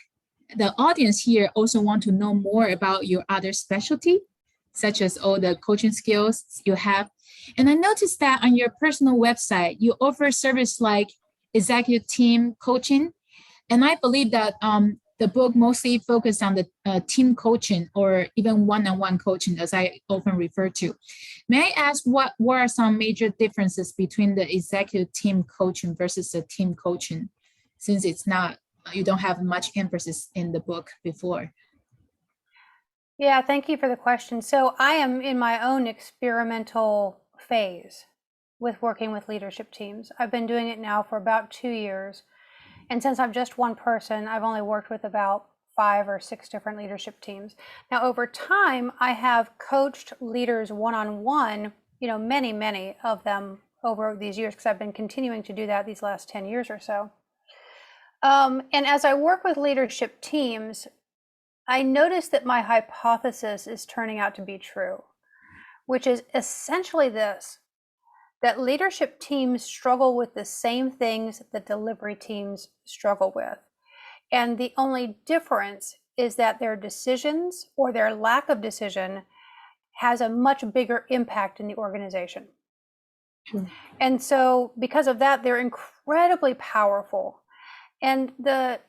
E: the audience here also want to know more about your other specialty, such as all the coaching skills you have. And I noticed that on your personal website, you offer service like executive team coaching. And I believe that the book mostly focused on the team coaching or even one-on-one coaching, as I often refer to. May I ask what are some major differences between the executive team coaching versus the team coaching, since it's not, you don't have much emphasis in the book before?
G: Yeah, thank you for the question. So I am in my own experimental phase with working with leadership teams. I've been doing it now for about 2 years. And since I'm just one person, I've only worked with about 5 or 6 different leadership teams. Now, over time, I have coached leaders one-on-one, you know, many of them over these years, because I've been continuing to do that these last 10 years or so. And as I work with leadership teams, I notice that my hypothesis is turning out to be true, which is essentially this: that leadership teams struggle with the same things that delivery teams struggle with. And the only difference is that their decisions or their lack of decision has a much bigger impact in the organization. And so because of that, they're incredibly powerful. And the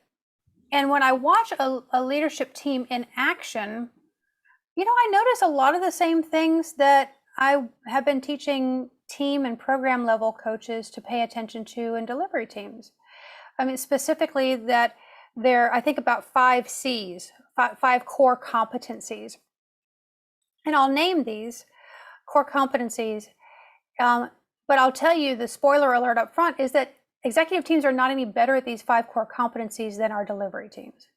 G: And when I watch a leadership team in action, you know, I notice a lot of the same things that I have been teaching team and program level coaches to pay attention to in delivery teams. I mean, specifically that I think about 5 C's, five core competencies. And I'll name these core competencies. But I'll tell you, the spoiler alert up front is that executive teams are not any better at these 5 core competencies than our delivery teams,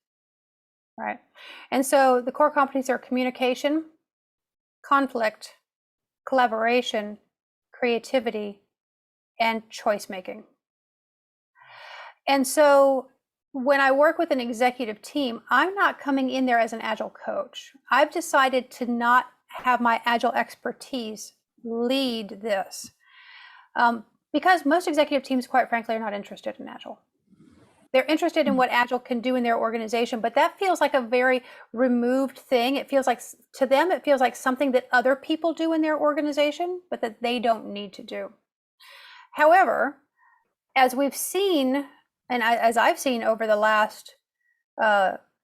G: right? And so the core competencies are communication, conflict, collaboration, creativity, and choice making. And so when I work with an executive team, I'm not coming in there as an Agile coach. I've decided to not have my Agile expertise lead this. Because most executive teams, quite frankly, are not interested in Agile. They're interested in what Agile can do in their organization, but that feels like a very removed thing. It feels like, to them, it feels like something that other people do in their organization, but that they don't need to do. However, as we've seen, and as I've seen over the last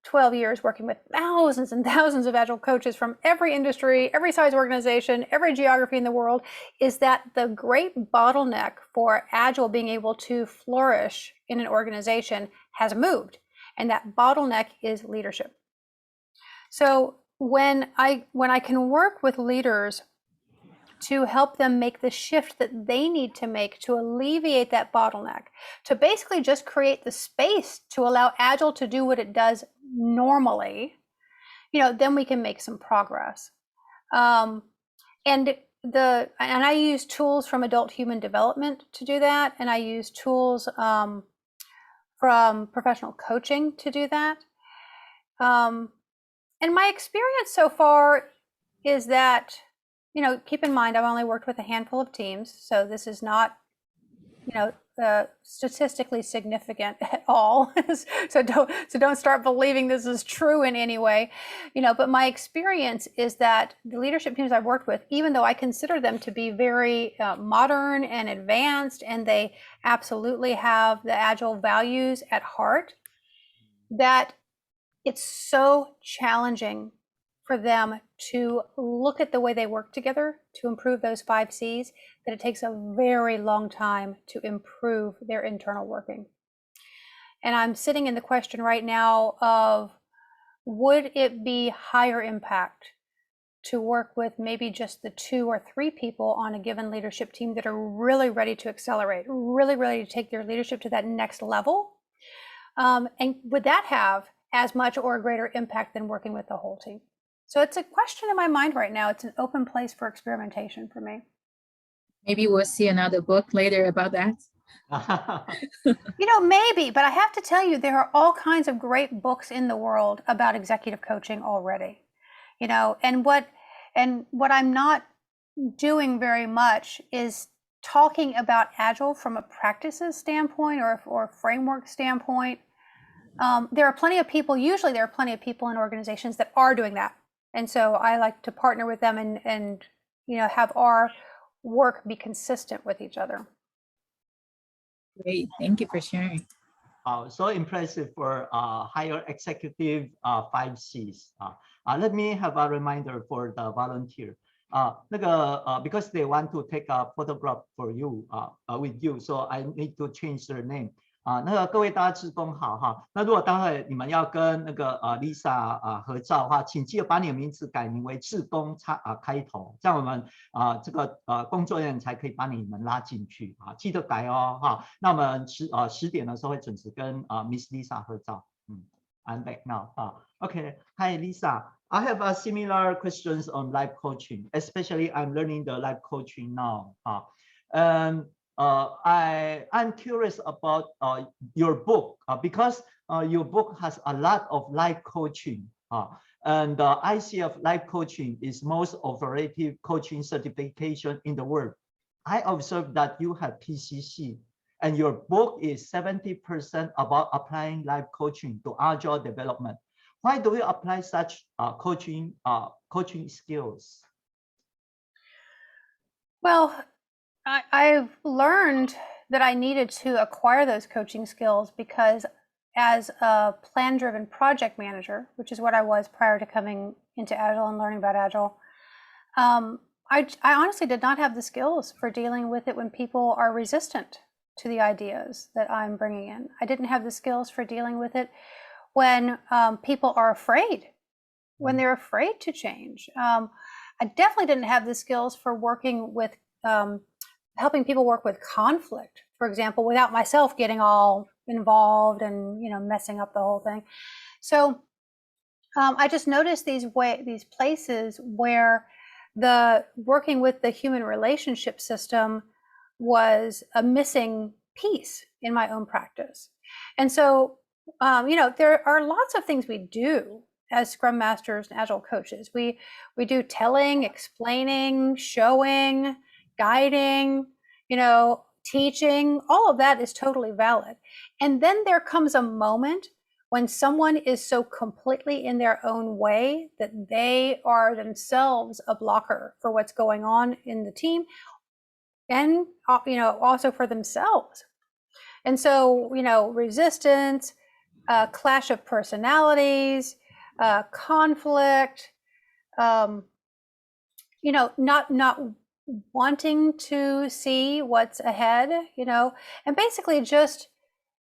G: 12 years working with thousands and thousands of Agile coaches from every industry, every size organization, every geography in the world, is that the great bottleneck for Agile being able to flourish in an organization has moved. And that bottleneck is leadership. So when I can work with leaders to help them make the shift that they need to make to alleviate that bottleneck, to basically just create the space to allow Agile to do what it does normally, you know, then we can make some progress. And I use tools from adult human development to do that, and I use tools from professional coaching to do that. And my experience so far is that, you know, keep in mind, I've only worked with a handful of teams, so this is not, you know, statistically significant at all. so don't start believing this is true in any way, you know. But my experience is that the leadership teams I've worked with, even though I consider them to be very modern and advanced, and they absolutely have the Agile values at heart, that it's so challenging for them to look at the way they work together to improve those 5 C's, that it takes a very long time to improve their internal working. And I'm sitting in the question right now of, would it be higher impact to work with maybe just the 2 or 3 people on a given leadership team that are really ready to accelerate, really ready to take their leadership to that next level? And would that have as much or a greater impact than working with the whole team? So it's a question in my mind right now. It's an open place for experimentation for me.
E: Maybe we'll see another book later about that.
G: You know, maybe, but I have to tell you, there are all kinds of great books in the world about executive coaching already. You know, and what I'm not doing very much is talking about Agile from a practices standpoint or framework standpoint. There are plenty of people, usually there are plenty of people in organizations that are doing that. And so I like to partner with them and you know, have our work be consistent with each other.
E: Great, thank you for sharing.
A: So impressive for higher executive 5 C's. Let me have a reminder for the volunteer. Because they want to take a photograph for you with you, so I need to change their name. 各位大家志工好哈。那如果待会你们要跟Lisa 合照的话，请记得把你的名字改名为志工开头，这样我们工作人员才可以把你们拉进去啊，记得改哦哈。那我们10点的时候会准时跟Miss Lisa 合照。I'm back now. Okay, hi Lisa. I have a similar questions on life coaching, especially I'm learning the life coaching now. I'm curious about your book because your book has a lot of life coaching. And the ICF life coaching is most authoritative coaching certification in the world. I observed that you have PCC and your book is 70% about applying life coaching to Agile development. Why do you apply such coaching skills?
G: Well, I've learned that I needed to acquire those coaching skills because as a plan-driven project manager, which is what I was prior to coming into Agile and learning about Agile, I honestly did not have the skills for dealing with it when people are resistant to the ideas that I'm bringing in. I didn't have the skills for dealing with it when people are afraid, when they're afraid to change. I definitely didn't have the skills for working with, helping people work with conflict, for example, without myself getting all involved and, you know, messing up the whole thing. So I just noticed these places where the working with the human relationship system was a missing piece in my own practice. And so, you know, there are lots of things we do as Scrum Masters and Agile coaches. We do telling, explaining, showing, guiding, you know, teaching. All of that is totally valid. And then there comes a moment when someone is so completely in their own way that they are themselves a blocker for what's going on in the team, and, you know, also for themselves. And so, you know, resistance, clash of personalities, conflict, you know, not wanting to see what's ahead, you know, and basically just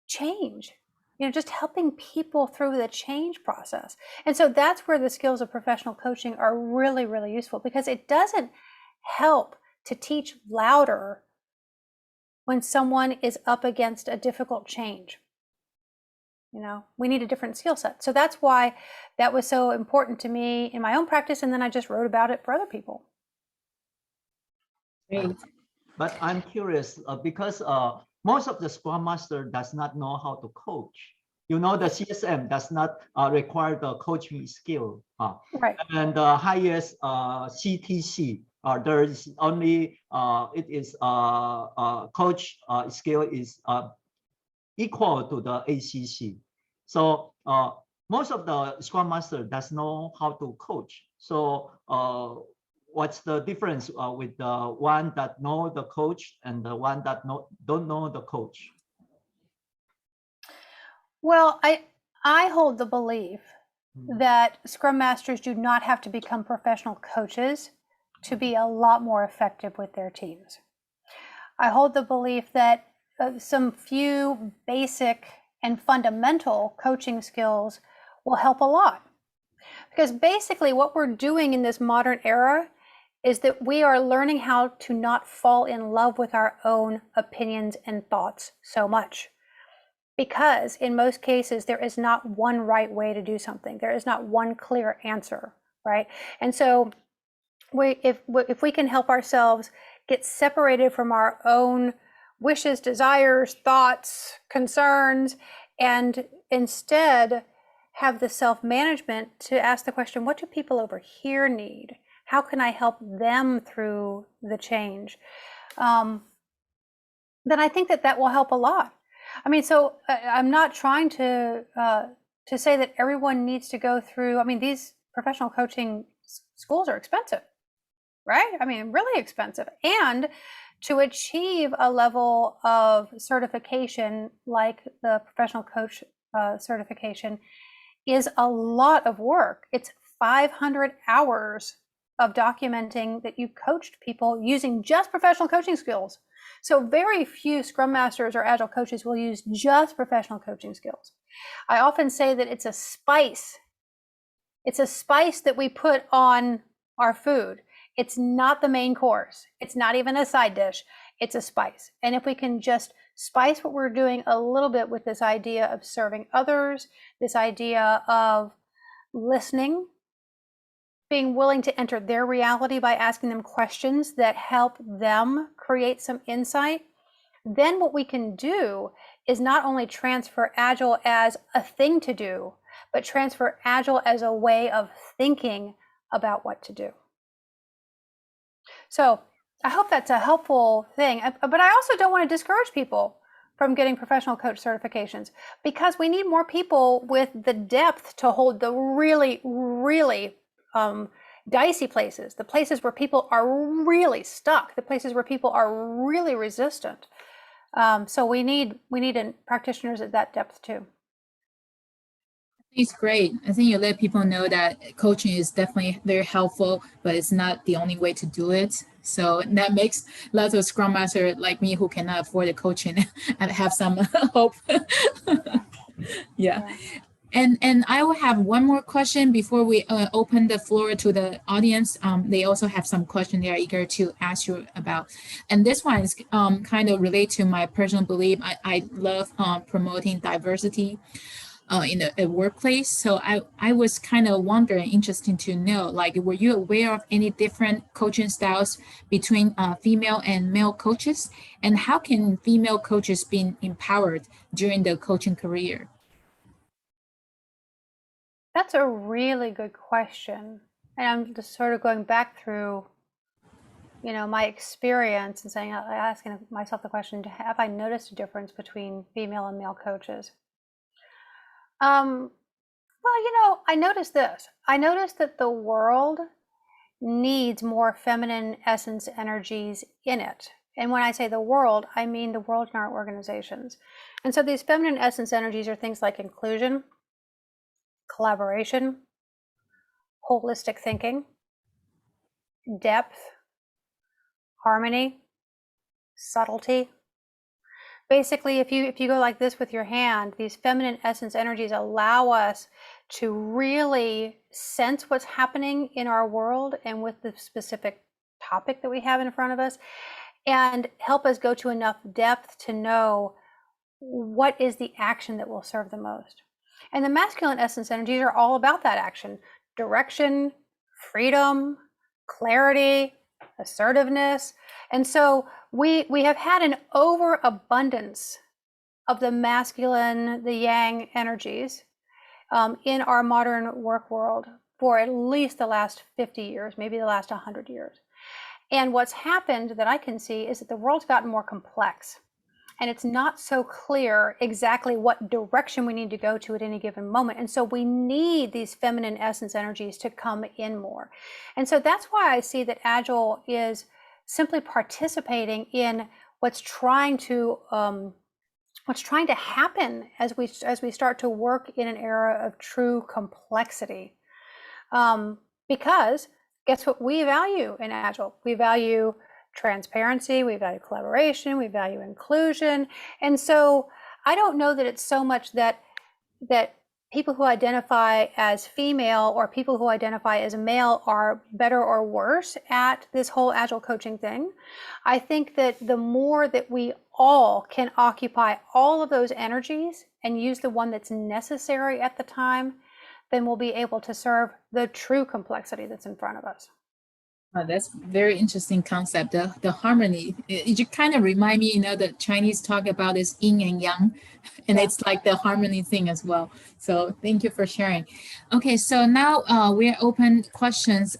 G: change, you know, just helping people through the change process. And so that's where the skills of professional coaching are really, really useful, because it doesn't help to teach louder when someone is up against a difficult change. You know, we need a different skill set. So that's why that was so important to me in my own practice. And then I just wrote about it for other people.
E: Great.
A: But I'm curious because most of the Scrum Master does not know how to coach. You know, the CSM does not require the coaching skill.
G: Right.
A: And the highest CTC, there is only, it is coach skill is equal to the ACC. So most of the Scrum Master does know how to coach. So what's the difference with the one that know the coach and the one that don't know the coach?
G: Well, I hold the belief that Scrum Masters do not have to become professional coaches to be a lot more effective with their teams. I hold the belief that some few basic and fundamental coaching skills will help a lot. Because basically what we're doing in this modern era is that we are learning how to not fall in love with our own opinions and thoughts so much. Because in most cases, there is not one right way to do something. There is not one clear answer, right? And so if we can help ourselves get separated from our own wishes, desires, thoughts, concerns, and instead have the self-management to ask the question, what do people over here need? How can I help them through the change? Then I think that will help a lot. I mean, so I'm not trying to say that everyone needs to go through, I mean, these professional coaching schools are expensive, right? I mean, really expensive. And to achieve a level of certification like the professional coach certification is a lot of work. It's 500 hours of documenting that you coached people using just professional coaching skills. So very few Scrum Masters or Agile coaches will use just professional coaching skills. I often say that it's a spice. It's a spice that we put on our food. It's not the main course. It's not even a side dish. It's a spice. And if we can just spice what we're doing a little bit with this idea of serving others, this idea of listening, being willing to enter their reality by asking them questions that help them create some insight, then what we can do is not only transfer Agile as a thing to do, but transfer Agile as a way of thinking about what to do. So I hope that's a helpful thing, but I also don't want to discourage people from getting professional coach certifications, because we need more people with the depth to hold the really, really dicey places, the places where people are really stuck, the places where people are really resistant. So we need practitioners at that depth too.
E: It's great. I think you let people know that coaching is definitely very helpful, but it's not the only way to do it. So that makes lots of Scrum Master like me who cannot afford the coaching and have some hope. Yeah. And I will have one more question before we open the floor to the audience. They also have some questions they are eager to ask you about. And this one is kind of related to my personal belief. I love promoting diversity in a workplace. So I was kind of wondering, interesting to know, like, were you aware of any different coaching styles between female and male coaches? And how can female coaches be empowered during the coaching career?
G: That's a really good question. And I'm just sort of going back through, my experience and asking myself the question, have I noticed a difference between female and male coaches? Well, I noticed this. I noticed that the world needs more feminine essence energies in it. And when I say the world, I mean the world in our organizations. And so these feminine essence energies are things like inclusion, collaboration, holistic thinking, depth, harmony, subtlety. Basically, if you go like this with your hand, these feminine essence energies allow us to really sense what's happening in our world and with the specific topic that we have in front of us, and help us go to enough depth to know what is the action that will serve the most. And the masculine essence energies are all about that action: direction, freedom, clarity, assertiveness. And so we have had an overabundance of the masculine, the yang energies in our modern work world for at least the last 50 years, maybe the last 100 years. And what's happened that I can see is that the world's gotten more complex. And it's not so clear exactly what direction we need to go to at any given moment. And so we need these feminine essence energies to come in more. And so that's why I see that Agile is simply participating in what's trying to happen as we start to work in an era of true complexity. Because guess what we value in Agile? We value transparency, we value collaboration, we value inclusion. And so I don't know that it's so much that people who identify as female or people who identify as male are better or worse at this whole Agile coaching thing. I think that the more that we all can occupy all of those energies and use the one that's necessary at the time, then we'll be able to serve the true complexity that's in front of us.
E: That's very interesting concept. The harmony. It kind of remind me, the Chinese talk about this yin and yang, and yeah. It's like the harmony thing as well. So thank you for sharing. Okay, so now we're open questions.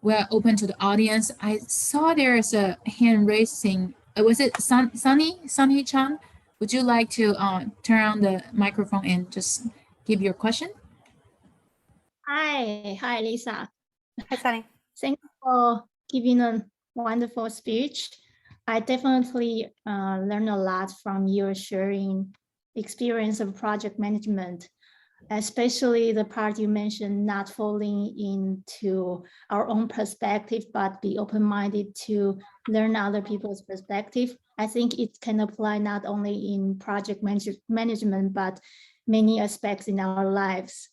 E: We're open to the audience. I saw there's a hand raising. Was it Sunny Chan? Would you like to turn on the microphone and just give your question?
H: Hi, Lisa.
G: Hi, Sunny.
H: Thanks for giving a wonderful speech. I definitely learned a lot from your sharing experience of project management, especially the part you mentioned, not falling into our own perspective, but be open-minded to learn other people's perspective. I think it can apply not only in project management, but many aspects in our lives.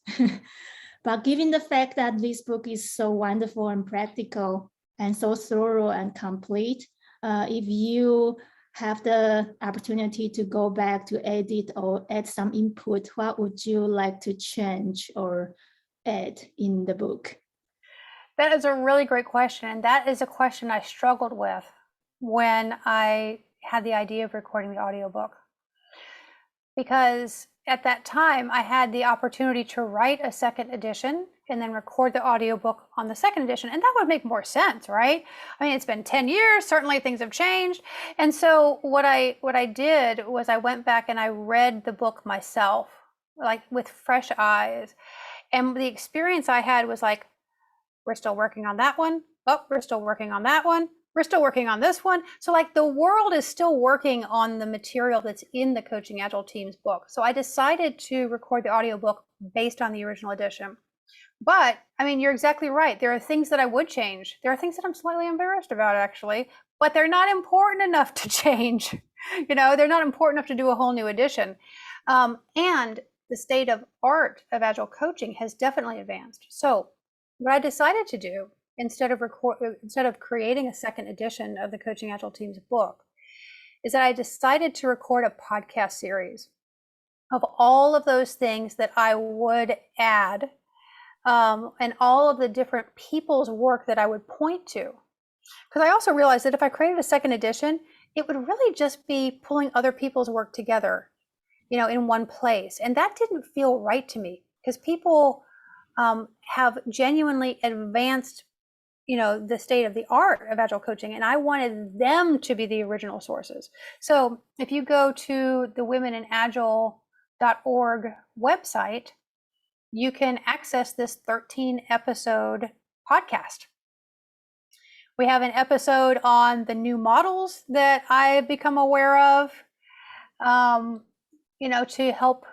H: But given the fact that this book is so wonderful and practical and so thorough and complete, if you have the opportunity to go back to edit or add some input, what would you like to change or add in the book?
G: That is a really great question. And that is a question I struggled with when I had the idea of recording the audiobook. Because at that time, I had the opportunity to write a second edition and then record the audiobook on the second edition. And that would make more sense, right? I mean, it's been 10 years, certainly things have changed. And so what I did was I went back and I read the book myself, like with fresh eyes. And the experience I had was like, we're still working on that one. Oh, we're still working on that one. We're still working on this one. So like the world is still working on the material that's in the Coaching Agile Teams book. So I decided to record the audiobook based on the original edition. But I mean, you're exactly right. There are things that I would change. There are things that I'm slightly embarrassed about, actually, but they're not important enough to change. They're not important enough to do a whole new edition. And the state of art of Agile coaching has definitely advanced. So what I decided to do, instead of creating a second edition of the Coaching Agile Teams book, is that I decided to record a podcast series of all of those things that I would add, and all of the different people's work that I would point to. Because I also realized that if I created a second edition, it would really just be pulling other people's work together, in one place. And that didn't feel right to me, because people have genuinely advanced, the state of the art of Agile coaching, and I wanted them to be the original sources. So if you go to the womeninagile.org website, you can access this 13-episode podcast. We have an episode on the new models that I've become aware of, to help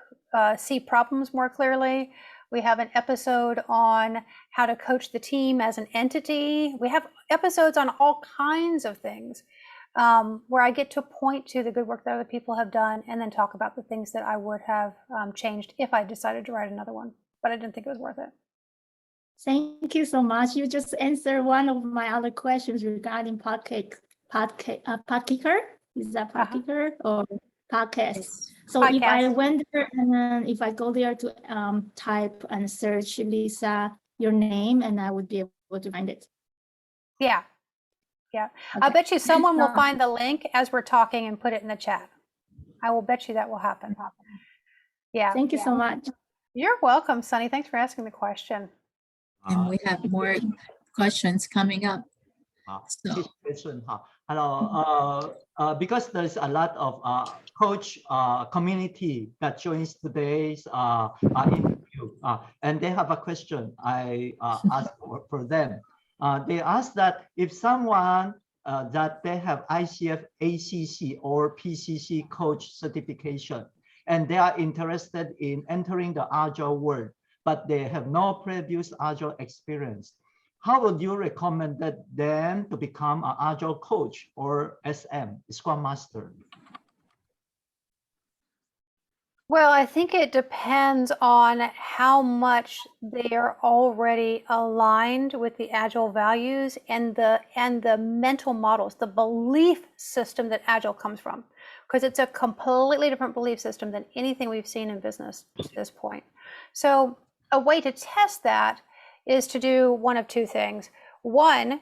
G: see problems more clearly. We have an episode on how to coach the team as an entity. We have episodes on all kinds of things, where I get to point to the good work that other people have done, and then talk about the things that I would have changed if I decided to write another one, but I didn't think it was worth it.
H: Thank you so much. You just answered one of my other questions regarding podkicker. Is that podkicker or podcast? So
G: podcast.
H: If I went there and then if I go there to type and search Lyssa, your name, and I would be able to find it.
G: Yeah.
H: Okay.
G: I bet you someone will find the link as we're talking and put it in the chat. I will bet you that will happen. Yeah.
H: Thank you so much.
G: You're welcome, Sunny. Thanks for asking the question.
E: And we have more questions coming up.
A: This question, hello. Because there's a lot of coach community that joins today's interview, and they have a question I asked for them. They asked that if someone that they have ICF, ACC, or PCC coach certification, and they are interested in entering the Agile world, but they have no previous Agile experience, how would you recommend them to become an Agile coach or SM, Scrum Master?
G: Well, I think it depends on how much they are already aligned with the Agile values and the mental models, the belief system that Agile comes from, because it's a completely different belief system than anything we've seen in business to this point. So a way to test that is to do one of two things. One,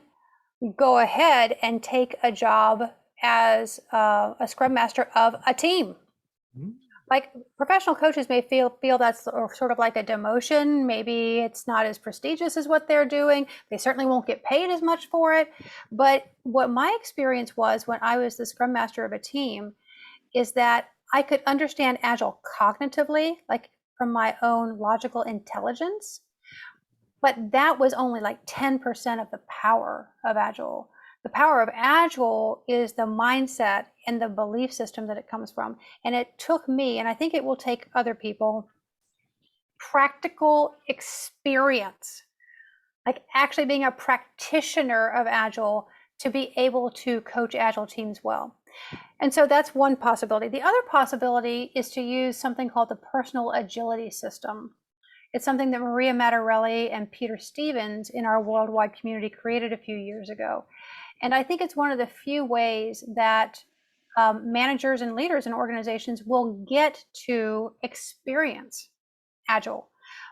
G: go ahead and take a job as a Scrum Master of a team. Mm-hmm. Like professional coaches may feel that's sort of like a demotion. Maybe it's not as prestigious as what they're doing. They certainly won't get paid as much for it. But what my experience was when I was the Scrum Master of a team is that I could understand Agile cognitively, like from my own logical intelligence. But that was only like 10% of the power of Agile. The power of Agile is the mindset and the belief system that it comes from. And it took me, and I think it will take other people, practical experience, like actually being a practitioner of Agile to be able to coach Agile teams well. And so that's one possibility. The other possibility is to use something called the personal agility system. It's something that Maria Mattarelli and Peter Stevens in our worldwide community created a few years ago. And I think it's one of the few ways that managers and leaders in organizations will get to experience Agile,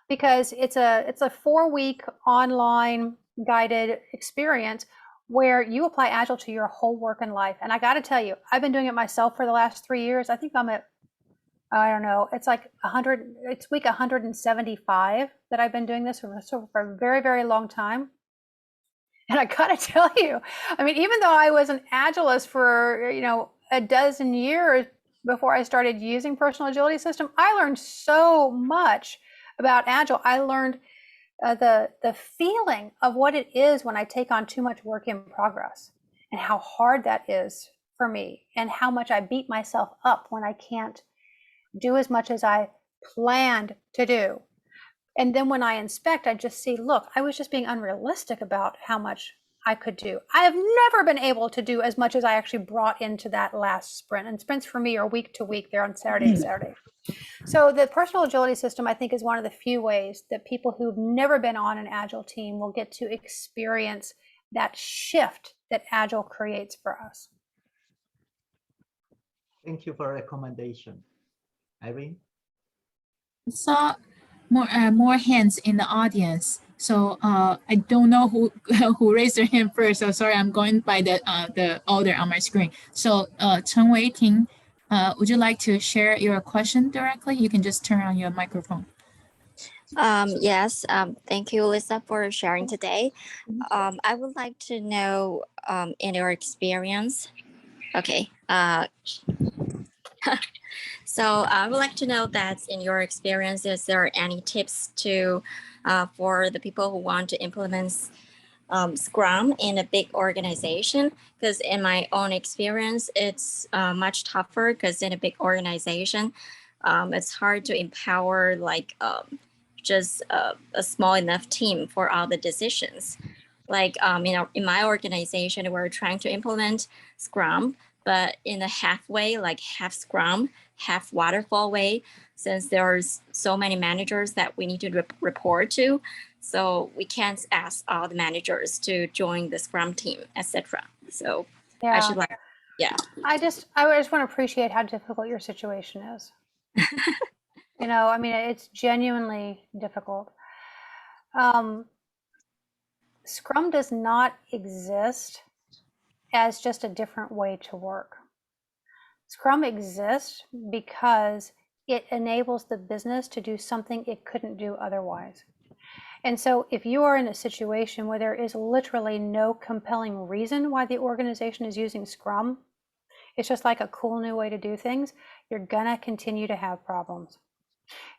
G: because it's a 4-week online guided experience where you apply Agile to your whole work and life. And I got to tell you, I've been doing it myself for the last 3 years. I think I'm at, I don't know, it's like 100, it's week 175 that I've been doing this for a very, very long time. And I gotta tell you, I mean, even though I was an Agilist for, a dozen years before I started using personal agility system, I learned so much about Agile. I learned the feeling of what it is when I take on too much work in progress, and how hard that is for me, and how much I beat myself up when I can't do as much as I planned to do. And then when I inspect, I just see, look, I was just being unrealistic about how much I could do. I have never been able to do as much as I actually brought into that last sprint. And sprints for me are week to week. They're on Saturday to Saturday. So the personal agility system, I think, is one of the few ways that people who've never been on an Agile team will get to experience that shift that Agile creates for us.
A: Thank you for recommendation. Irene?
E: I saw more hands in the audience. So I don't know who raised their hand first. So sorry, I'm going by the order on my screen. So Chen Wei-Ting, would you like to share your question directly? You can just turn on your microphone.
I: Yes, thank you, Lissa, for sharing today. I would like to know, in your experience, okay. So I would like to know that in your experience, is there any tips for the people who want to implement Scrum in a big organization? Because in my own experience, it's much tougher because in a big organization, it's hard to empower just a small enough team for all the decisions. Like in my organization, we're trying to implement Scrum, but in a halfway, like half Scrum, half waterfall way, since there's so many managers that we need to report to. So we can't ask all the managers to join the Scrum team, etc. So
G: yeah.
I: I should
G: I just want to appreciate how difficult your situation is. You know, I mean, it's genuinely difficult. Scrum does not exist as just a different way to work. Scrum exists because it enables the business to do something it couldn't do otherwise. And so if you are in a situation where there is literally no compelling reason why the organization is using Scrum, it's just like a cool new way to do things, you're gonna continue to have problems.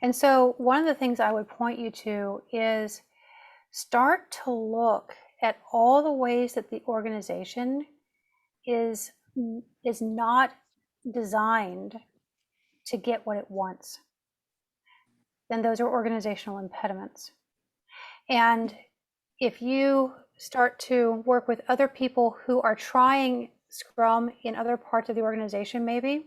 G: And so one of the things I would point you to is start to look at all the ways that the organization is not designed to get what it wants. Then those are organizational impediments. And if you start to work with other people who are trying Scrum in other parts of the organization, maybe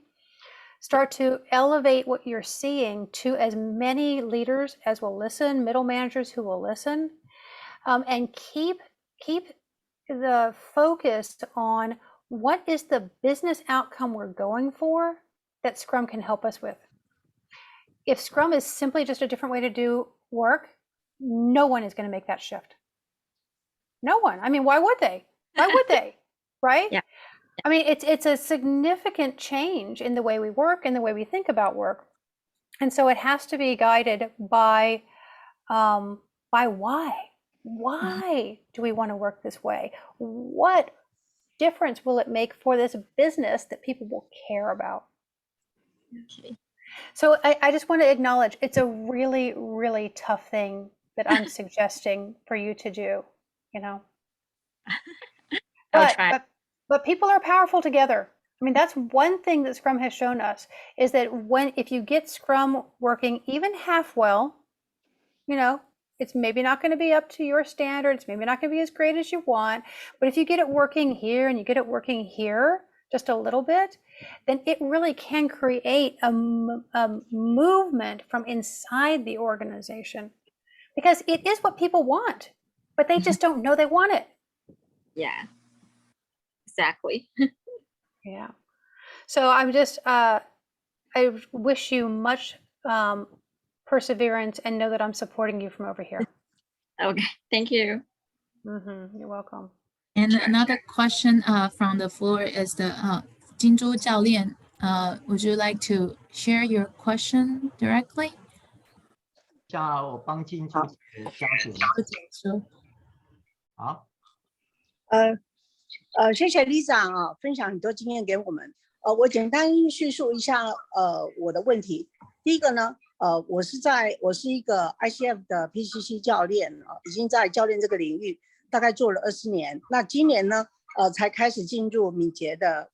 G: start to elevate what you're seeing to as many leaders as will listen, middle managers who will listen, and keep the focus on what is the business outcome we're going for that Scrum can help us with. If Scrum is simply just a different way to do work, no one is going to make that shift. No one. I mean, why would they? Why would they? Right?
I: Yeah.
G: I mean, it's a significant change in the way we work and the way we think about work. And so it has to be guided by why. Why do we want to work this way? What difference will it make for this business that people will care about?
I: Okay.
G: So I just want to acknowledge it's a really, really tough thing that I'm suggesting for you to do, you know.
I: I'll try.
G: But people are powerful together. I mean, that's one thing that Scrum has shown us is that if you get Scrum working even half well, you know, it's maybe not going to be up to your standards, maybe not going to be as great as you want, but if you get it working here and you get it working here just a little bit, then it really can create a movement from inside the organization, because it is what people want, but they just don't know they want it.
I: Yeah, exactly.
G: Yeah. So I'm just, I wish you much perseverance and know that I'm supporting you from over here.
I: Okay, thank you.
G: You're welcome.
E: And another question from the floor is the Jinzhu 教练. Would you like to share your question directly?
A: 叫我帮金珠加点。好。
J: 谢谢 Lisa 啊，分享很多经验给我们。我简单叙述一下我的问题。第一个呢，我是一个 ICF 的 PCC 教练啊，已经在教练这个领域大概做了20年。那今年呢，才开始进入敏捷的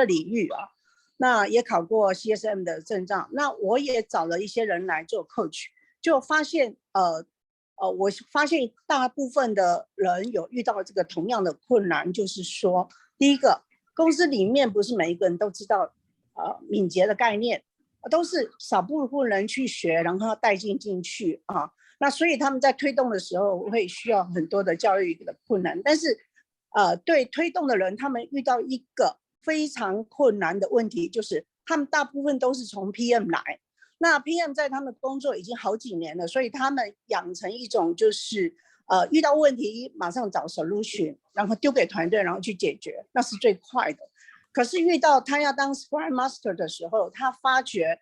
J: 领域啊。那也考过 CSM 的证照。那我也找了一些人来做 coach，就发现我发现大部分的人有遇到这个同样的困难，就是说，第一个，公司里面不是每一个人都知道敏捷的概念，都是少部分人去学，然后带进去啊。那所以他们在推动的时候会需要很多的教育的困难，但是对推动的人，他们遇到一个非常困难的问题，就是他们大部分都是从 PM 来，那 PM 在他们工作已经好几年了，所以他们养成一种就是遇到问题马上找 solution， 然后丢给团队，然后去解决，那是最快的。可是遇到他要当 Scrum Master 的时候，他发觉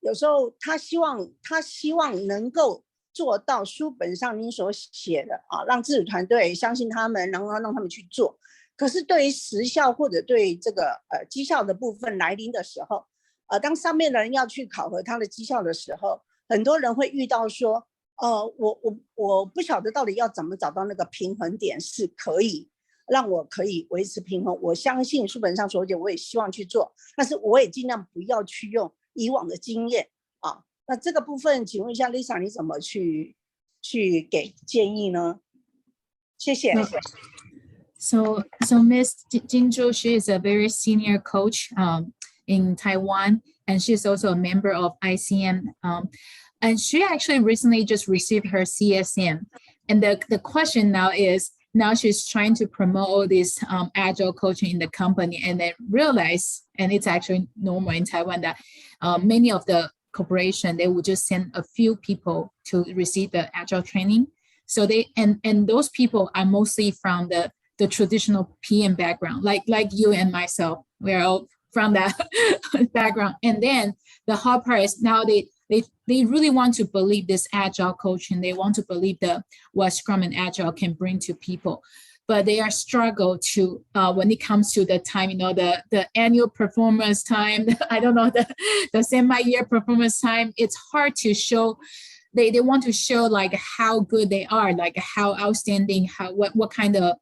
J: 有时候他希望能够做到书本上您所写的让自主团队相信他们，然后让他们去做。可是对于时效或者对这个绩效的部分来临的时候，当上面的人要去考核他的绩效的时候，很多人会遇到说，我不晓得到底要怎么找到那个平衡点，是可以让我可以维持平衡。我相信书本上所写，我也希望去做，但是我也尽量不要去用以往的经验那这个部分，请问一下 Lisa， 你怎么去给建议呢？谢谢。
E: So Miss Jinzhou, she is a very senior coach in Taiwan, and she's also a member of ICM. And she actually recently just received her CSM. And the question now is, now she's trying to promote all this agile coaching in the company, and then realize, and it's actually normal in Taiwan, that many of the corporation, they would just send a few people to receive the agile training. So they, and those people are mostly from the traditional PM background, like you and myself, we're all from that background. And then the hard part is now they really want to believe this agile coaching. They want to believe what Scrum and Agile can bring to people, but they are struggle to when it comes to the time, the annual performance time, I don't know, the semi-year performance time. It's hard to show. They want to show like how good they are, like how outstanding, what kind of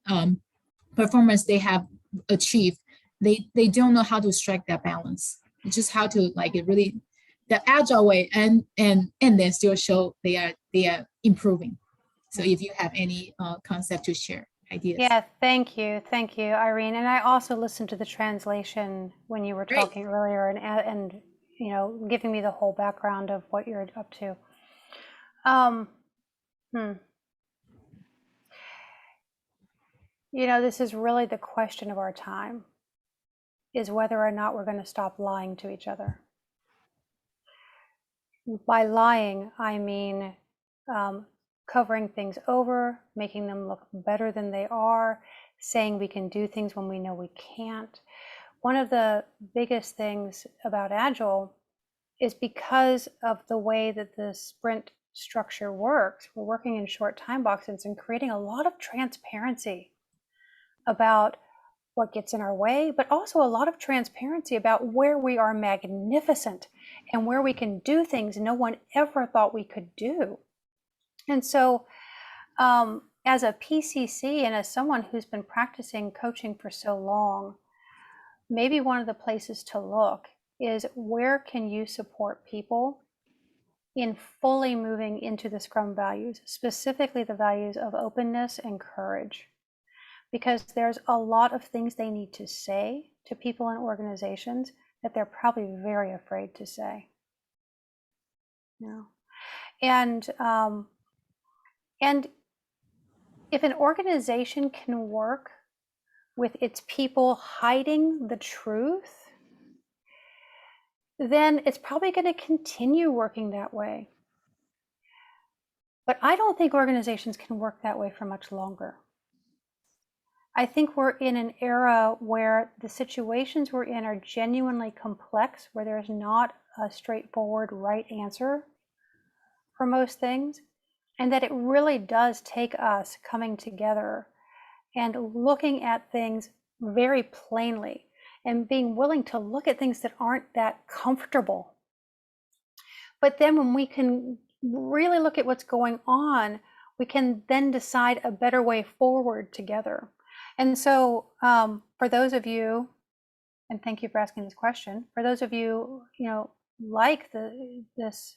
E: performance they have achieved. They don't know how to strike that balance. It's just how to like it really the agile way and then still show they are improving. So if you have any concept to share, ideas.
G: Yeah, thank you, Irene. And I also listened to the translation when you were talking earlier, and giving me the whole background of what you're up to. This is really the question of our time, is whether or not we're going to stop lying to each other. By lying, I mean covering things over, making them look better than they are, saying we can do things when we know we can't. One of the biggest things about Agile is because of the way that the sprint structure works, we're working in short time boxes and creating a lot of transparency about what gets in our way, but also a lot of transparency about where we are magnificent and where we can do things no one ever thought we could do. And so as a PCC and as someone who's been practicing coaching for so long, maybe one of the places to look is where can you support people in fully moving into the Scrum values, specifically the values of openness and courage. Because there's a lot of things they need to say to people and organizations that they're probably very afraid to say. And if an organization can work with its people hiding the truth, then it's probably going to continue working that way. But I don't think organizations can work that way for much longer. I think we're in an era where the situations we're in are genuinely complex, where there's not a straightforward right answer for most things, and that it really does take us coming together and looking at things very plainly and being willing to look at things that aren't that comfortable. But then when we can really look at what's going on, we can then decide a better way forward together. And so for those of you, and thank you for asking this question, for those of you, like this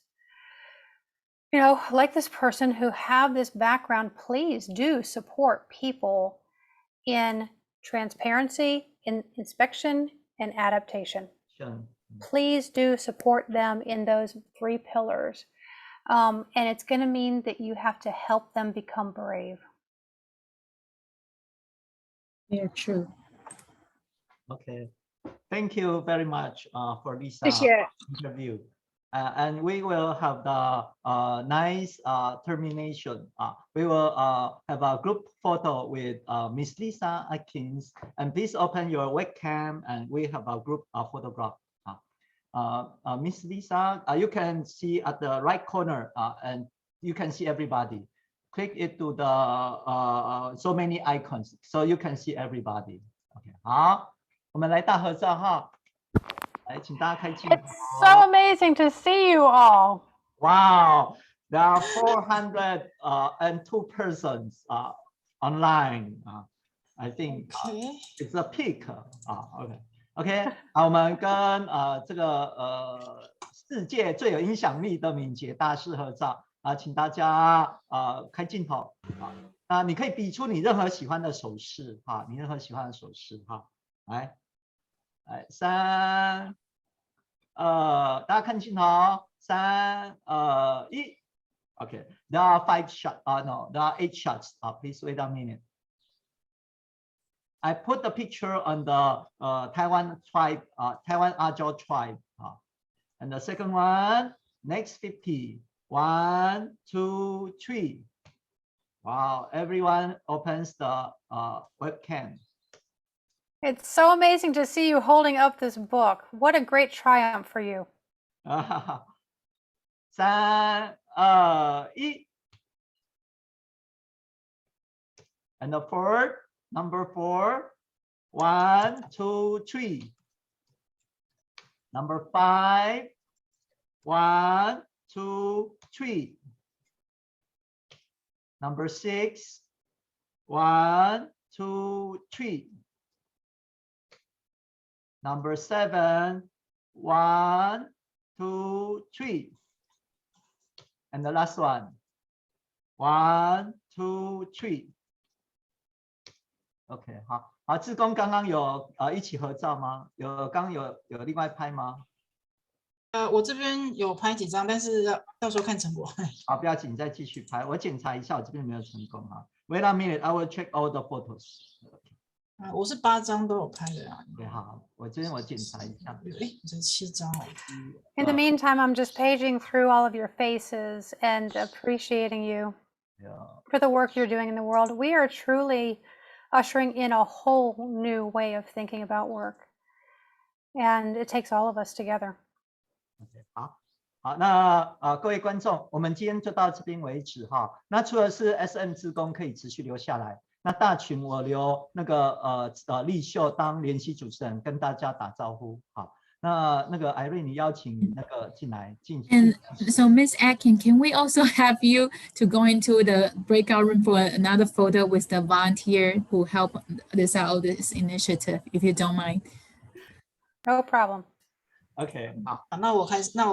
G: you know, like this person who have this background, please do support people in transparency, in inspection, and adaptation.
A: Sure.
G: Please do support them in those 3 pillars. And it's going to mean that you have to help them become brave.
E: Yeah, true.
A: Okay. Thank you very much for this
J: 谢谢。
A: interview. And we will have the nice termination. We will have a group photo with Miss Lisa Atkins. And please open your webcam and we have a group photograph. Miss Lisa, you can see at the right corner and you can see everybody. Click it to the so many icons so you can see everybody. Okay. 好，我们来大合照哈。
G: It's so amazing to see you all.
A: Wow, there are 402 persons online. I think it's a peak. OK， 我们跟这个世界最有影响力的敏捷大师合照请大家开镜头你可以比出你任何喜欢的手势你任何喜欢的手势来3、2，大家看镜头，3、2、1。Okay, there are 5 shots. No, there are 8 shots. Please wait a minute. I put the picture on the Taiwan tribe, Taiwan Agile tribe. And the second one, next 50. 1, 2, 3. Wow, everyone opens the webcam.
G: It's so amazing to see you holding up this book. What a great triumph for you.
A: 3、2、1。And the fourth, number 4. 1, 2, 3. Number 5. 1, 2, 3. Number 6. 1, 2, 3. Number 7. 1, 2, 3. And the last one. 1, 2, 3. OK， 好，志工刚刚有一起合照吗？刚刚有另外拍吗？
B: 我这边有拍几张，但是到时候看成果。
A: 好，不要紧，再继续拍。我检查一下，我这边没有成功Wait a minute, I will check all the photos.
B: 我是8张都有拍的
A: 对，好，我这边我检查一下。
B: 这7张
G: In the meantime, I'm just paging through all of your faces and appreciating you for the work you're doing in the world. We are truly ushering in a whole new way of thinking about work. And it takes all of us together.
A: 好，那各位观众，我们今天就到这边为止那除了是 SM 志工可以持续留下来，那大群我留那个立秀当联席主持人跟大家打招呼。好，那个 Irene 你邀请那个进来进。
E: And so Ms. Atkin, can we also have you to go into the breakout room for another photo with the volunteer who helped this out this initiative, if you don't mind?
G: No problem.
A: OK， 好，
B: 那我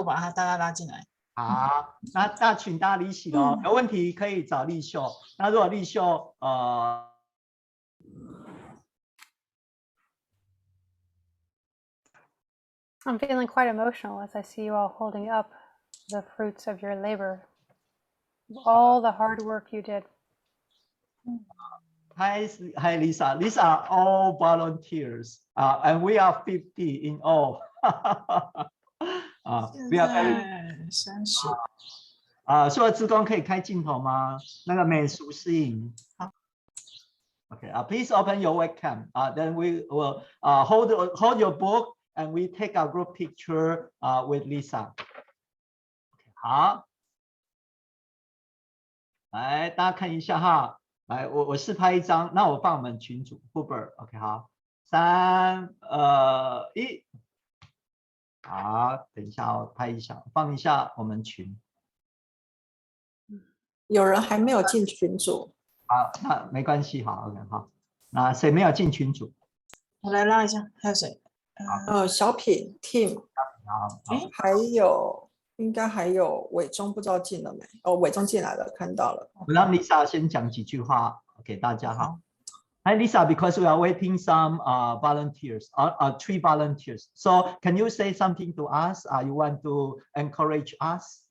B: 把大家拉进来。
A: 好，那大群大家离席咯，有问题可以找立秀。那如果立秀
G: I'm feeling quite emotional as I see you all holding up the fruits of your labor, all the hard work you did.
A: Hi Lisa. These are all volunteers, and we are 50 in all. We are very
B: 30。
A: 所有志工可以开镜头吗？那个美术摄影。Okay. Please open your webcam. Then we will hold your book and we take a group picture with Lisa. Okay, 好，来大家看一下哈。来，我试拍一张，那我放我们群组 Huber。OK， 好，3、2、1。好，等一下我拍一下，放一下我们群。
K: 有人还没有进群组。
A: 好，那没关系，好 ，OK， 好。那谁没有进群组？
B: 我来拉一下，还有谁？
K: 小品 Tim， 还有应该还有伟忠，不知道进了没？哦，伟忠进来了，看到了。
A: 我让 Lisa 先讲几句话给大家哈。Hi Lisa, because we are waiting some volunteers, 3 volunteers. So can you say something to us? You want to encourage us?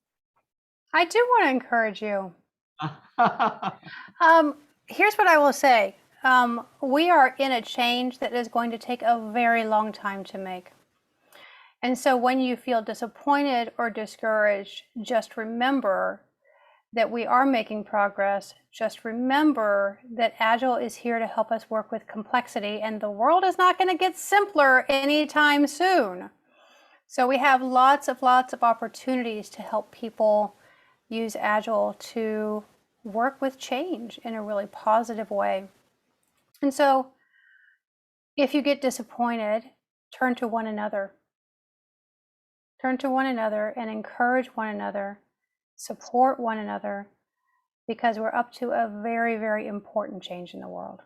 G: I do want to encourage you. Here's what I will say. We are in a change that is going to take a very long time to make. And so when you feel disappointed or discouraged, just remember that we are making progress. Just remember that Agile is here to help us work with complexity, and the world is not going to get simpler anytime soon. So we have lots of opportunities to help people use Agile to work with change in a really positive way. And so if you get disappointed, turn to one another. Turn to one another and encourage one another, support one another, because we're up to a very, very important change in the world.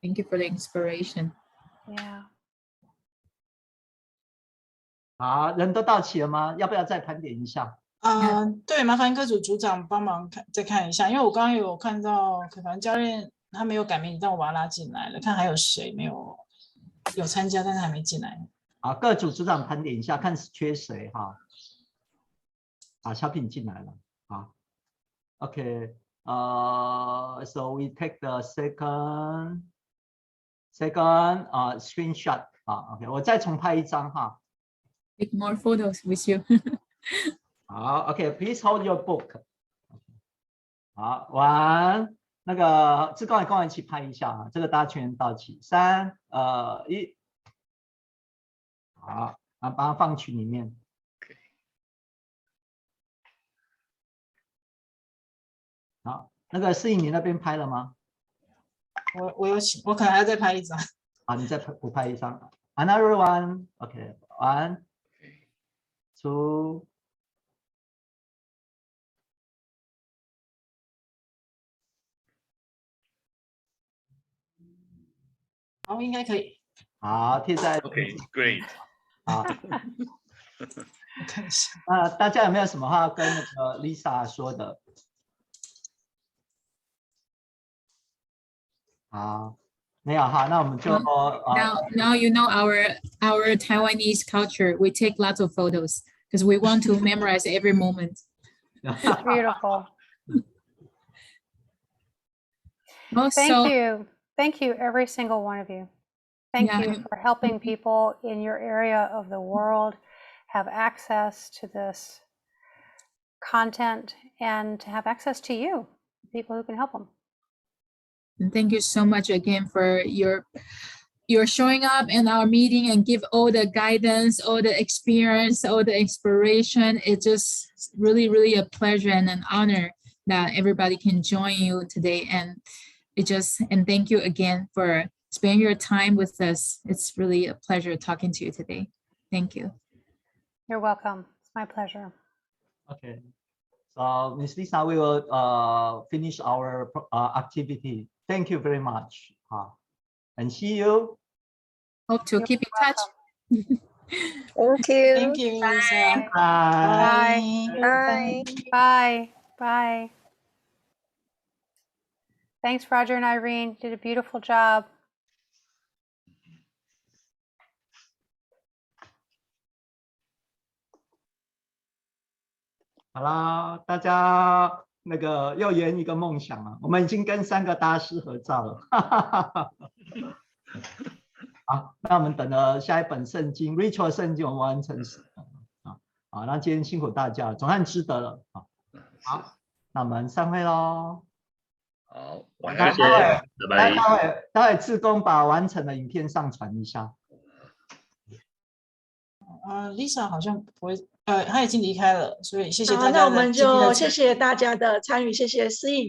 E: Thank you for the inspiration.
G: Yeah.
A: 好，人都到齐了吗？要不要再盘点一下？
B: 对，麻烦各组组长帮忙再看一下，因为我刚刚有看到可凡教练他没有改名，但我把他拉进来了，看还有谁没有参加，但是还没进来。
A: 好，各组组长盘点一下，看是缺谁哈。好，小品进来了。好 ，OK， so we take the second screenshot 啊 ，OK， 我再重拍一张哈。
E: Take more photos with you.
A: 好 ，OK，please hold your book。好，完，那个志刚也跟我一起拍一下啊，这个大家全员到齐，3、2、1。好，把它放群里面。好，那个适应你那边拍了吗？
B: 我可能还要再拍一张。
A: 啊，你再补拍一张。Another one, OK, 1, 2.
B: 好，应该可以。
A: 好，贴在。
L: OK, great.
A: 好。
B: 我看一下。
A: 大家有没有什么话跟那个 Lisa 说的？好，没有哈，那我们就
E: now you know our Taiwanese culture. We take lots of photos because we want to memorize every moment.
G: Beautiful.
E: Also,
G: Thank you, every single one of you. Thank you for helping people in your area of the world have access to this content and to have access to you, people who can help them.
E: And thank you so much again for your showing up in our meeting and give all the guidance, all the experience, all the inspiration. It's just really, really a pleasure and an honor that everybody can join you today. And thank you again for spending your time with us. It's really a pleasure talking to you today. Thank you.
G: You're welcome. It's my pleasure.
A: Okay. So Ms. Lisa, we will finish our activity. Thank you very much. And see you.
E: Hope to keep in touch.
I: Thank you.
B: Thank you, Lisa.
A: Bye.
I: Bye.
G: Bye. Bye. Thanks, Roger and Irene. You did a beautiful job.
A: 好啦，大家那个又圆一个梦想了，我们已经跟3个大师合照了。好，那我们等着下一本圣经 ，Ritual 圣经我们完成好，那今天辛苦大家了，总算值得了好，那我们散会喽。
L: 好，晚安，谢谢，拜拜。
A: 待会志工把完成的影片上传一下。
B: Lisa 好像不会，她已经离开了，所以谢谢大家。
F: 那我们就谢谢大家的参与，谢谢思颖。